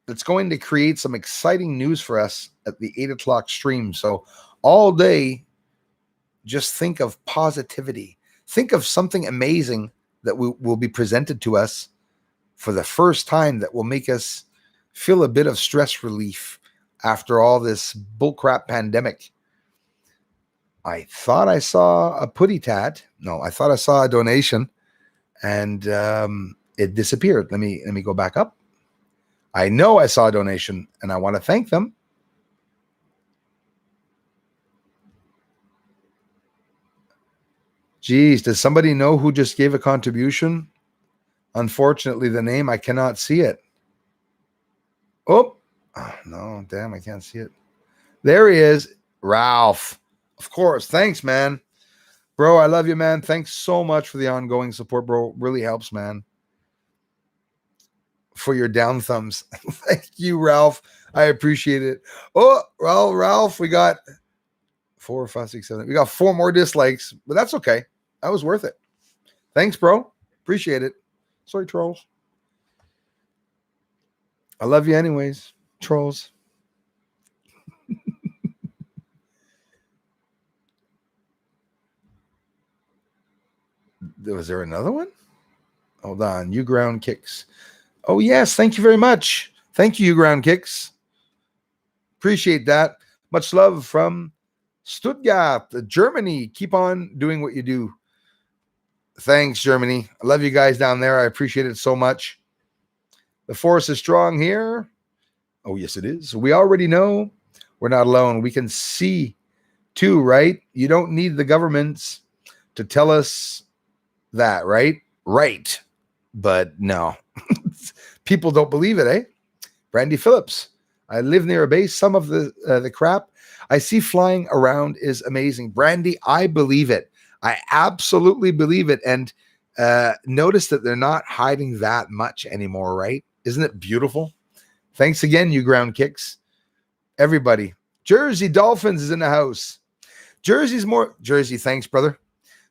that's going to create some exciting news for us at the 8 o'clock stream. So all day, just think of positivity. Think of something amazing that will be presented to us for the first time that will make us feel a bit of stress relief after all this bullcrap pandemic. I thought I saw a putty tat. No, I thought I saw a donation, and it disappeared. Let me go back up. I know I saw a donation, and I want to thank them. Geez, does somebody know who just gave a contribution? Unfortunately, the name, I cannot see it. Oh, no, damn, I can't see it. There he is, Ralph. Of course. Thanks, man. Bro, I love you, man. Thanks so much for the ongoing support, bro. Really helps, man. For your down thumbs. Thank you, Ralph. I appreciate it. Oh, well, Ralph, we got 4, 5, 6, 7. We got 4 more dislikes, but that's okay. That was worth it. Thanks, bro. Appreciate it. Sorry, trolls. I love you anyways, trolls. Was there another one? Hold on. You ground kicks. Oh, yes. Thank you very much. Thank you, ground kicks. Appreciate that. Much love from Stuttgart, Germany. Keep on doing what you do. Thanks, Germany. I love you guys down there. I appreciate it so much. The force is strong here. Oh, yes, it is. We already know we're not alone. We can see too, right? You don't need the governments to tell us that, right? Right. But no, people don't believe it, eh? Brandy Phillips. I live near a base. Some of the crap I see flying around is amazing. Brandy, I believe it. I absolutely believe it. And notice that they're not hiding that much anymore, right? Isn't it beautiful? Thanks again, you ground kicks. Everybody. Jersey Dolphins is in the house. Jersey, thanks, brother.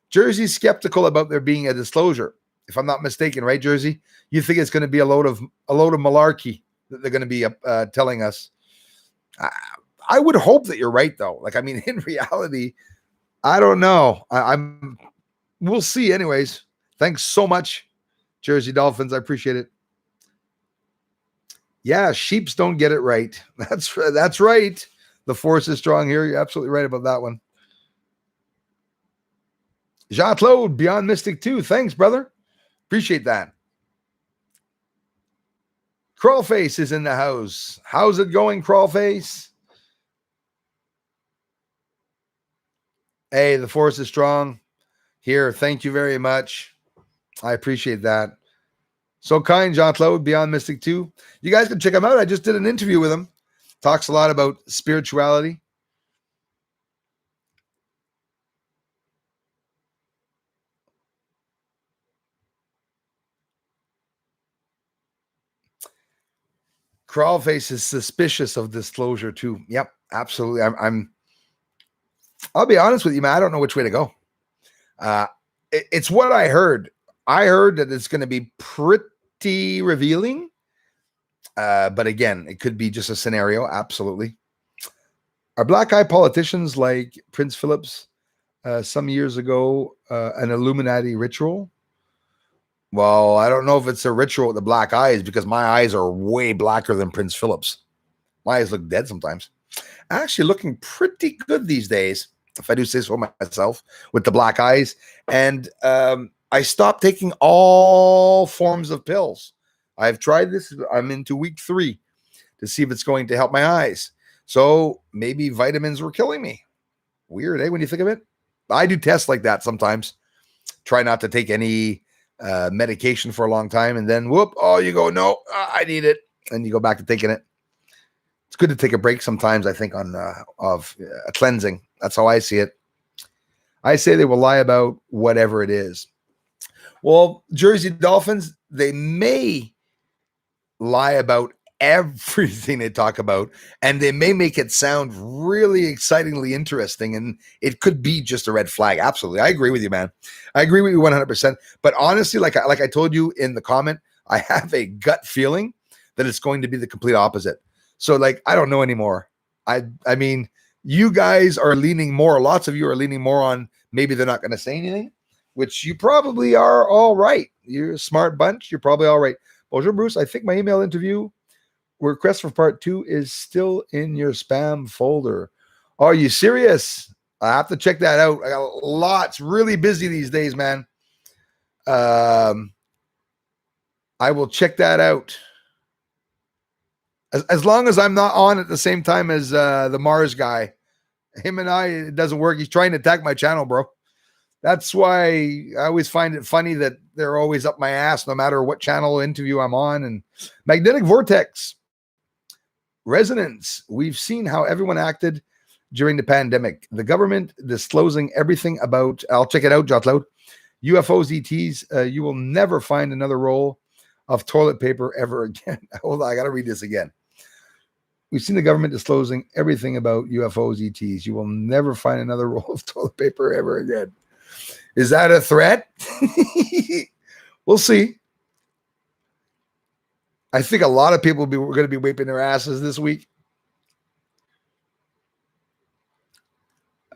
Jersey's skeptical about there being a disclosure, if I'm not mistaken, right, Jersey? You think it's going to be a load of malarkey that they're going to be telling us. I would hope that you're right, though. Like, I mean, in reality, I don't know. We'll see. Anyways, thanks so much, Jersey Dolphins. I appreciate it. Yeah, sheeps don't get it right. That's right. The force is strong here. You're absolutely right about that one. Jean-Claude, Beyond Mystic 2. Thanks, brother. Appreciate that. Crawlface is in the house. How's it going, Crawlface? Hey, the force is strong here. Thank you very much. I appreciate that. So kind, Jean-Claude, Beyond Mystic 2. You guys can check him out. I just did an interview with him. Talks a lot about spirituality. Crawlface is suspicious of disclosure too. Yep, absolutely. I'll be honest with you, man. I don't know which way to go. It's what I heard. I heard that it's going to be pretty revealing. But again, it could be just a scenario. Absolutely. Are black eye politicians like Prince Phillip's some years ago an Illuminati ritual? Well, I don't know if it's a ritual with the black eyes because my eyes are way blacker than Prince Phillip's. My eyes look dead sometimes. Actually looking pretty good these days, if I do say so myself, with the black eyes. And I stopped taking all forms of pills. I've tried this. I'm into week 3 to see if it's going to help my eyes. So maybe vitamins were killing me. Weird, eh, when you think of it? I do tests like that sometimes. Try not to take any medication for a long time, and then whoop, oh, you go, no, I need it. And you go back to taking it. It's good to take a break sometimes, I think, on of cleansing. That's how I see it. I say they will lie about whatever it is. Well, Jersey Dolphins, they may lie about everything they talk about, and they may make it sound really excitingly interesting, and it could be just a red flag. Absolutely. I agree with you, man. I agree with you 100%. But honestly, like I told you in the comment, I have a gut feeling that it's going to be the complete opposite. So, like, I don't know anymore. I mean, you guys are leaning more, lots of you are leaning more on maybe they're not going to say anything, which you probably are all right. You're a smart bunch. You're probably all right. Bonjour, Bruce. I think my email interview request for part 2 is still in your spam folder. Are you serious? I have to check that out. I got lots, really busy these days, man. I will check that out. As long as I'm not on at the same time as the Mars guy. Him and I, it doesn't work. He's trying to attack my channel, bro. That's why I always find it funny that they're always up my ass no matter what channel interview I'm on. And Magnetic Vortex. Resonance. We've seen how everyone acted during the pandemic. The government disclosing everything about, I'll check it out, Jotload. UFOs, ETs, you will never find another roll of toilet paper ever again. Hold on, I got to read this again. We've seen the government disclosing everything about UFOs, ETs. You will never find another roll of toilet paper ever again. Is that a threat? We'll see. I think a lot of people are going to be wiping their asses this week.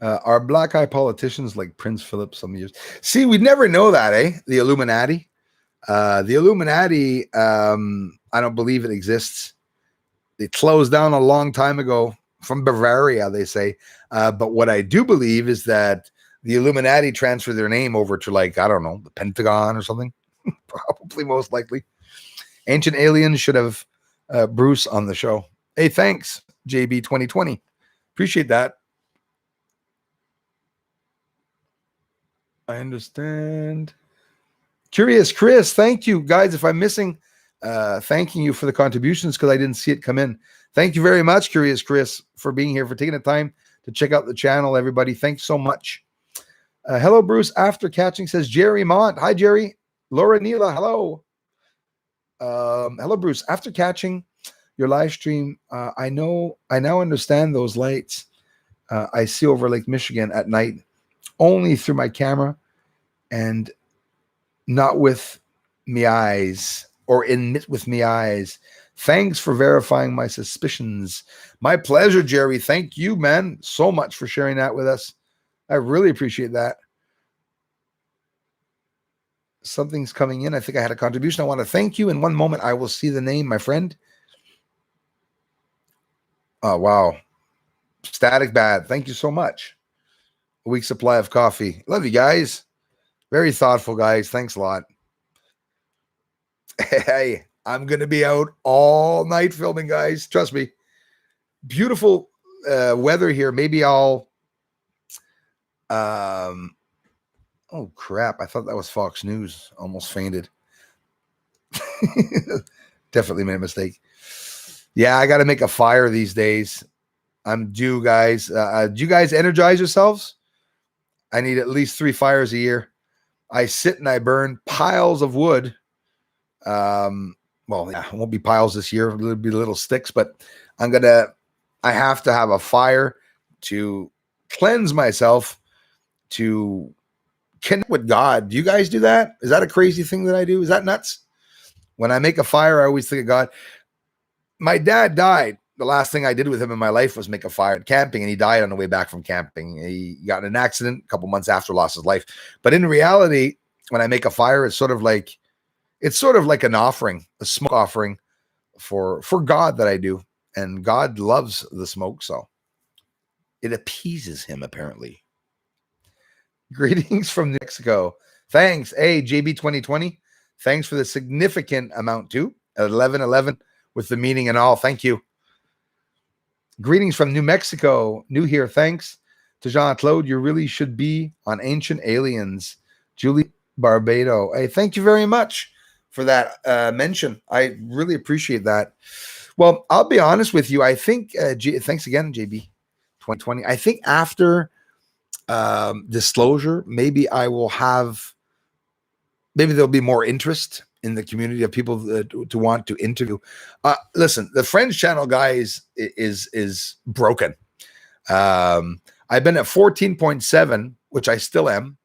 Are black eye politicians like Prince Phillip some years? See, we never know that, eh? The Illuminati. The Illuminati, I don't believe it exists. It closed down a long time ago from Bavaria, they say. But what I do believe is that the Illuminati transferred their name over to, like, I don't know, the Pentagon or something. Probably, most likely. Ancient Aliens should have Bruce on the show. Hey, thanks, JB 2020. Appreciate that. I understand. Curious Chris, thank you. Guys, if I'm missing, thanking you for the contributions because I didn't see it come in. Thank you very much, Curious Chris, for being here, for taking the time to check out the channel, everybody. Thanks so much. Hello, Bruce. After catching, says Jerry Mont. Hi, Jerry. Laura Neela, hello. Hello, Bruce. After catching your live stream, I now understand those lights I see over Lake Michigan at night only through my camera and not with me eyes, or in it with me eyes. Thanks for verifying my suspicions. My pleasure, Jerry. Thank you, man, so much for sharing that with us. I really appreciate that. Something's coming in. I think I had a contribution. I want to thank you. In one moment, I will see the name, my friend. Oh, wow. Static Bad. Thank you so much. A week's supply of coffee. Love you guys. Very thoughtful, guys. Thanks a lot. Hey, I'm going to be out all night filming, guys. Trust me. Beautiful weather here. Maybe I'll... oh, crap. I thought that was Fox News. Almost fainted. Definitely made a mistake. Yeah, I got to make a fire these days. I'm due, guys. Do you guys energize yourselves? I need at least 3 fires a year. I sit and I burn piles of wood. Well, yeah, it won't be piles this year. It'll be little sticks, but I have to have a fire to cleanse myself, to connect with God. Do you guys do that? Is that a crazy thing that I do? Is that nuts? When I make a fire, I always think of God. My dad died. The last thing I did with him in my life was make a fire camping, and he died on the way back from camping. He got in an accident a couple months after, lost his life. But in reality, when I make a fire, it's sort of like an offering, a smoke offering for God that I do. And God loves the smoke, so it appeases him, apparently. Greetings from New Mexico. Thanks. Hey, JB 2020. Thanks for the significant amount too. 1111 with the meaning and all. Thank you. Greetings from New Mexico. New here. Thanks to Jean-Claude. You really should be on Ancient Aliens. Julie Barbado. Hey, thank you very much for that mention. I really appreciate that. Well, I'll be honest with you. I think, thanks again, JB 2020. I think after disclosure, maybe there'll be more interest in the community of people to want to interview. Listen, the Friends channel, guys, is broken. I've been at 14.7, which I still am.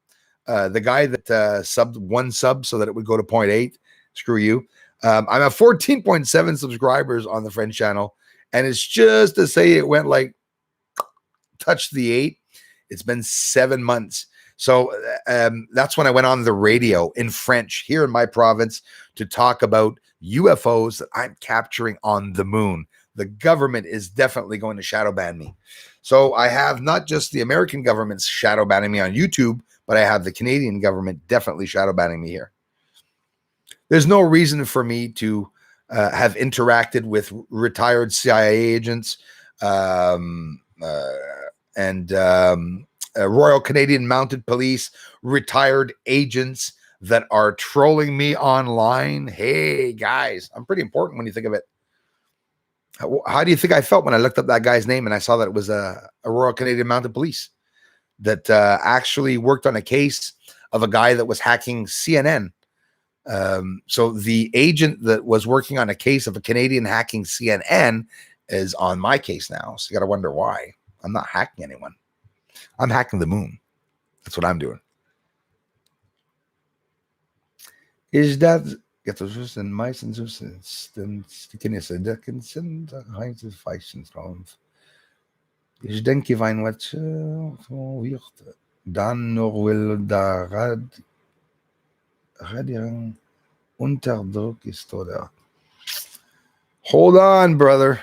The guy that subbed 1 sub so that it would go to 0.8, screw you. I'm at 14.7 subscribers on the Friends channel, and it's just to say it went like touched the 8. It's been 7 months. So that's when I went on the radio in French here in my province to talk about UFOs that I'm capturing on the moon. The government is definitely going to shadow ban me. So I have not just the American government shadow banning me on YouTube, but I have the Canadian government definitely shadow banning me here. There's no reason for me to have interacted with retired CIA agents and Royal Canadian Mounted Police, retired agents that are trolling me online. Hey, guys, I'm pretty important when you think of it. How do you think I felt when I looked up that guy's name and I saw that it was a Royal Canadian Mounted Police that actually worked on a case of a guy that was hacking CNN? So the agent that was working on a case of a Canadian hacking CNN is on my case now. So you got to wonder why. I'm not hacking anyone. I'm hacking the moon. That's what I'm doing. Is that Get those and mice and die kennissen dekken sind Heinz Feichenstrauf. Ich denke, wenn wat wird, dann noch will da Radieren Unterdruck ist oder. Hold on, brother.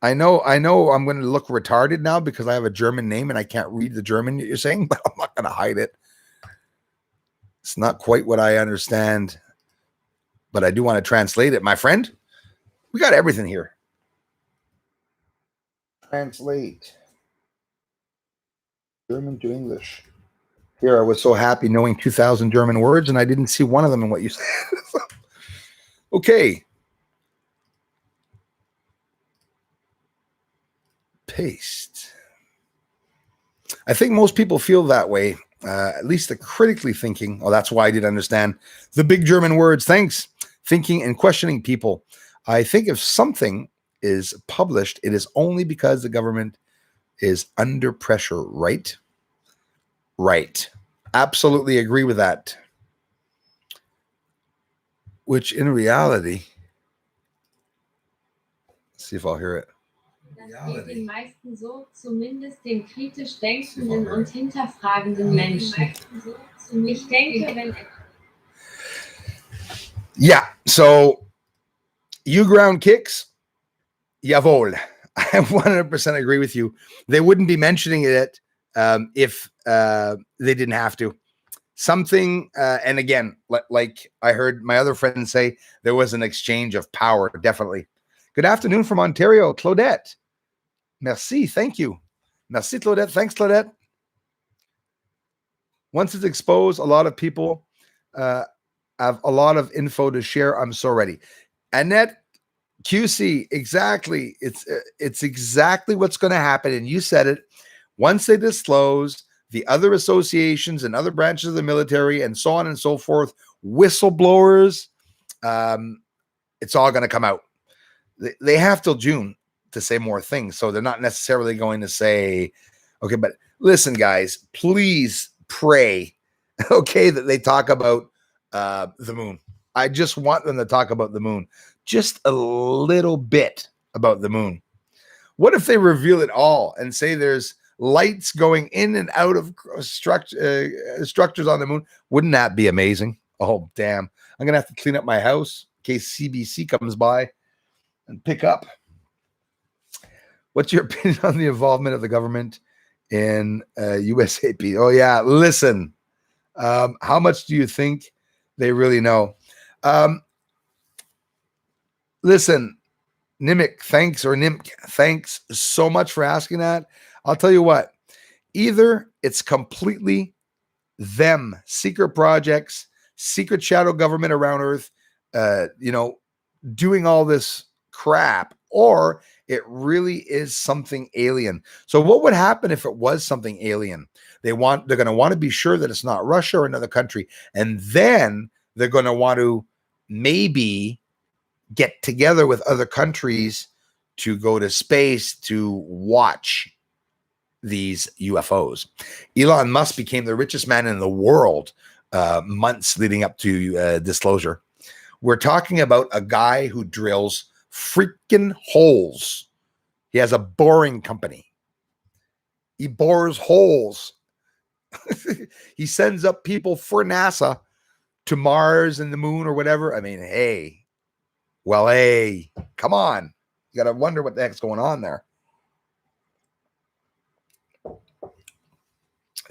I know I'm going to look retarded now because I have a German name and I can't read the German you're saying, but I'm not going to hide it. It's not quite what I understand, but I do want to translate it. My friend, we got everything here. Translate German to English. Here, I was so happy knowing 2,000 German words, and I didn't see one of them in what you said. Okay. Paste. I think most people feel that way, at least the critically thinking. Oh, that's why I did understand the big German words. Thanks. Thinking and questioning people. I think if something is published, it is only because the government is under pressure, right? Right. Absolutely agree with that. Which in reality, let's see if I'll hear it. Das geht den meisten so, zumindest den kritisch denkenden und hinterfragenden Menschen. Ich denke, wenn... Yeah, so you ground kicks, jawohl. I 100% agree with you. They wouldn't be mentioning it if they didn't have to. Something, and again, like I heard my other friend say, there was an exchange of power, definitely. Good afternoon from Ontario, Claudette. Merci, thank you. Merci, Claudette. Thanks, Claudette. Once it's exposed, a lot of people have a lot of info to share. I'm so ready. Annette QC, exactly. It's exactly what's going to happen. And you said it. Once they disclose the other associations and other branches of the military and so on and so forth, whistleblowers, it's all going to come out. They have till June to say more things. So they're not necessarily going to say, okay, but listen, guys, please pray, okay, that they talk about the moon. I just want them to talk about the moon. Just a little bit about the moon. What if they reveal it all and say there's lights going in and out of structures on the moon? Wouldn't that be amazing? Oh, damn. I'm going to have to clean up my house in case CBC comes by and pick up. What's your opinion on the involvement of the government in USAP? Oh, yeah. Listen, how much do you think they really know? Listen, Nimic, thanks, or Nimk, thanks so much for asking that. I'll tell you what, either it's completely them, secret projects, secret shadow government around Earth, doing all this crap, or it really is something alien. So what would happen if it was something alien? They're going to want to be sure that it's not Russia or another country. And then they're going to want to maybe get together with other countries to go to space to watch these UFOs. Elon Musk became the richest man in the world months leading up to disclosure. We're talking about a guy who drills freaking holes. He has a boring company. He bores holes. He sends up people for NASA to Mars and the moon or whatever. I mean, hey, come on. You got to wonder what the heck's going on there.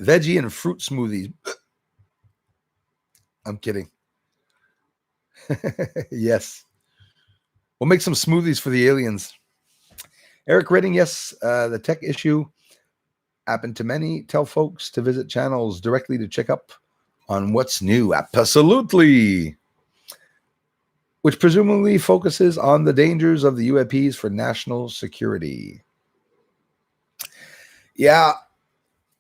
Veggie and fruit smoothies. I'm kidding. Yes. We'll make some smoothies for the aliens. Eric Redding, yes, the tech issue happened to many. Tell folks to visit channels directly to check up on what's new. Absolutely. Which presumably focuses on the dangers of the UAPs for national security. Yeah,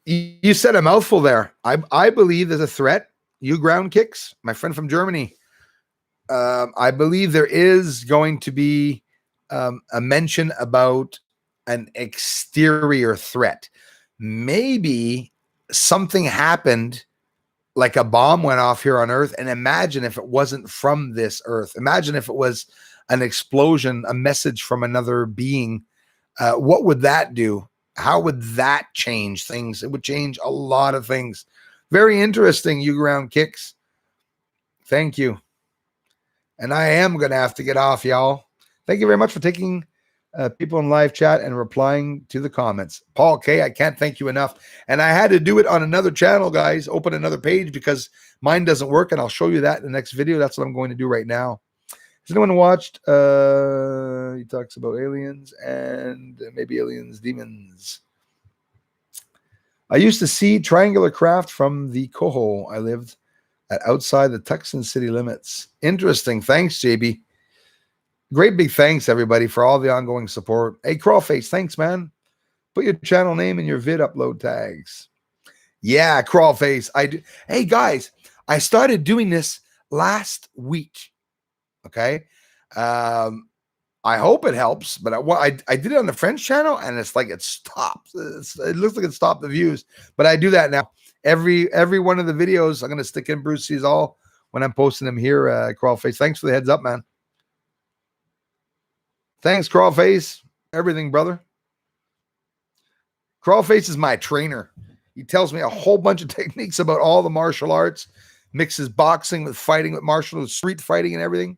you said a mouthful there. I believe there's a threat. You ground kicks, my friend from Germany. I believe there is going to be a mention about an exterior threat. Maybe something happened like a bomb went off here on Earth. And imagine if it wasn't from this Earth. Imagine if it was an explosion, a message from another being. What would that do? How would that change things? It would change a lot of things. Very interesting, you ground kicks. Thank you. And I am going to have to get off, y'all. Thank you very much for taking people in live chat and replying to the comments. Paul K, I can't thank you enough. And I had to do it on another channel, guys. Open another page because mine doesn't work. And I'll show you that in the next video. That's what I'm going to do right now. Has anyone watched? He talks about aliens and maybe aliens, demons. I used to see triangular craft from the Coho. I lived at outside the Tucson city limits. Interesting. Thanks, JB. Great big thanks, everybody, for all the ongoing support. Hey, Crawlface, thanks, man. Put your channel name in your vid upload tags. Yeah, Crawlface. I do. Hey, guys, I started doing this last week. Okay. I hope it helps, but I did it on the French channel and it's like it stopped. It looks like it stopped the views, but I do that now. Every one of the videos, I'm going to stick in Bruce Sees All when I'm posting them here. Crawlface, thanks for the heads up, man. Thanks, Crawlface. Everything, brother. Crawlface is my trainer. He tells me a whole bunch of techniques about all the martial arts, mixes boxing with fighting, with martial street fighting and everything.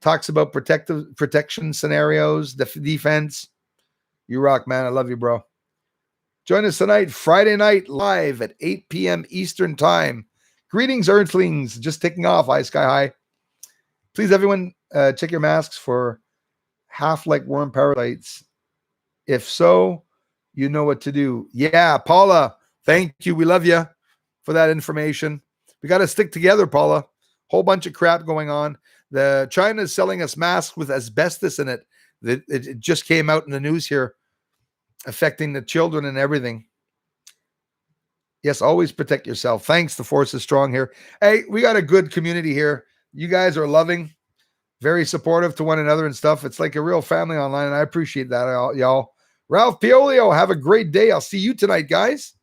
Talks about protection scenarios, defense. You rock, man. I love you, bro. Join us tonight, Friday night, live at 8 p.m. Eastern Time. Greetings, Earthlings. Just taking off, High Sky High. Please, everyone, check your masks for half-like worm parasites. If so, you know what to do. Yeah, Paula, thank you. We love you for that information. We got to stick together, Paula. Whole bunch of crap going on. China is selling us masks with asbestos in it. It just came out in the news here, affecting the children and everything. Yes, always protect yourself. Thanks. The force is strong here. Hey, we got a good community here. You guys are loving, very supportive to one another and stuff. It's like a real family online, and I appreciate that, y'all. Ralph Piolio, have a great day. I'll see you tonight, guys.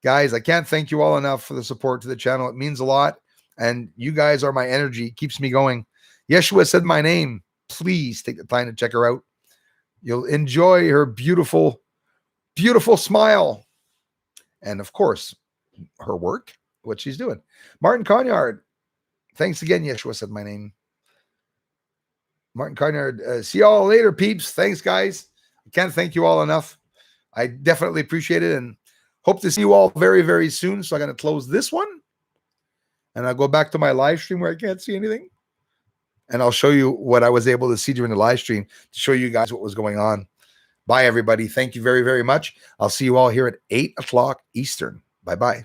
Guys, I can't thank you all enough for the support to the channel. It means a lot. And you guys are my energy. It keeps me going. Yeshua said my name. Please take the time to check her out. You'll enjoy her beautiful, beautiful smile. And of course, her work, what she's doing. Martin Conyard. Thanks again, Yeshua said my name. Martin Conyard. See y'all later, peeps. Thanks, guys. I can't thank you all enough. I definitely appreciate it and hope to see you all very, very soon. So I'm going to close this one. And I'll go back to my live stream where I can't see anything. And I'll show you what I was able to see during the live stream to show you guys what was going on. Bye, everybody. Thank you very, very much. I'll see you all here at 8 o'clock Eastern. Bye-bye.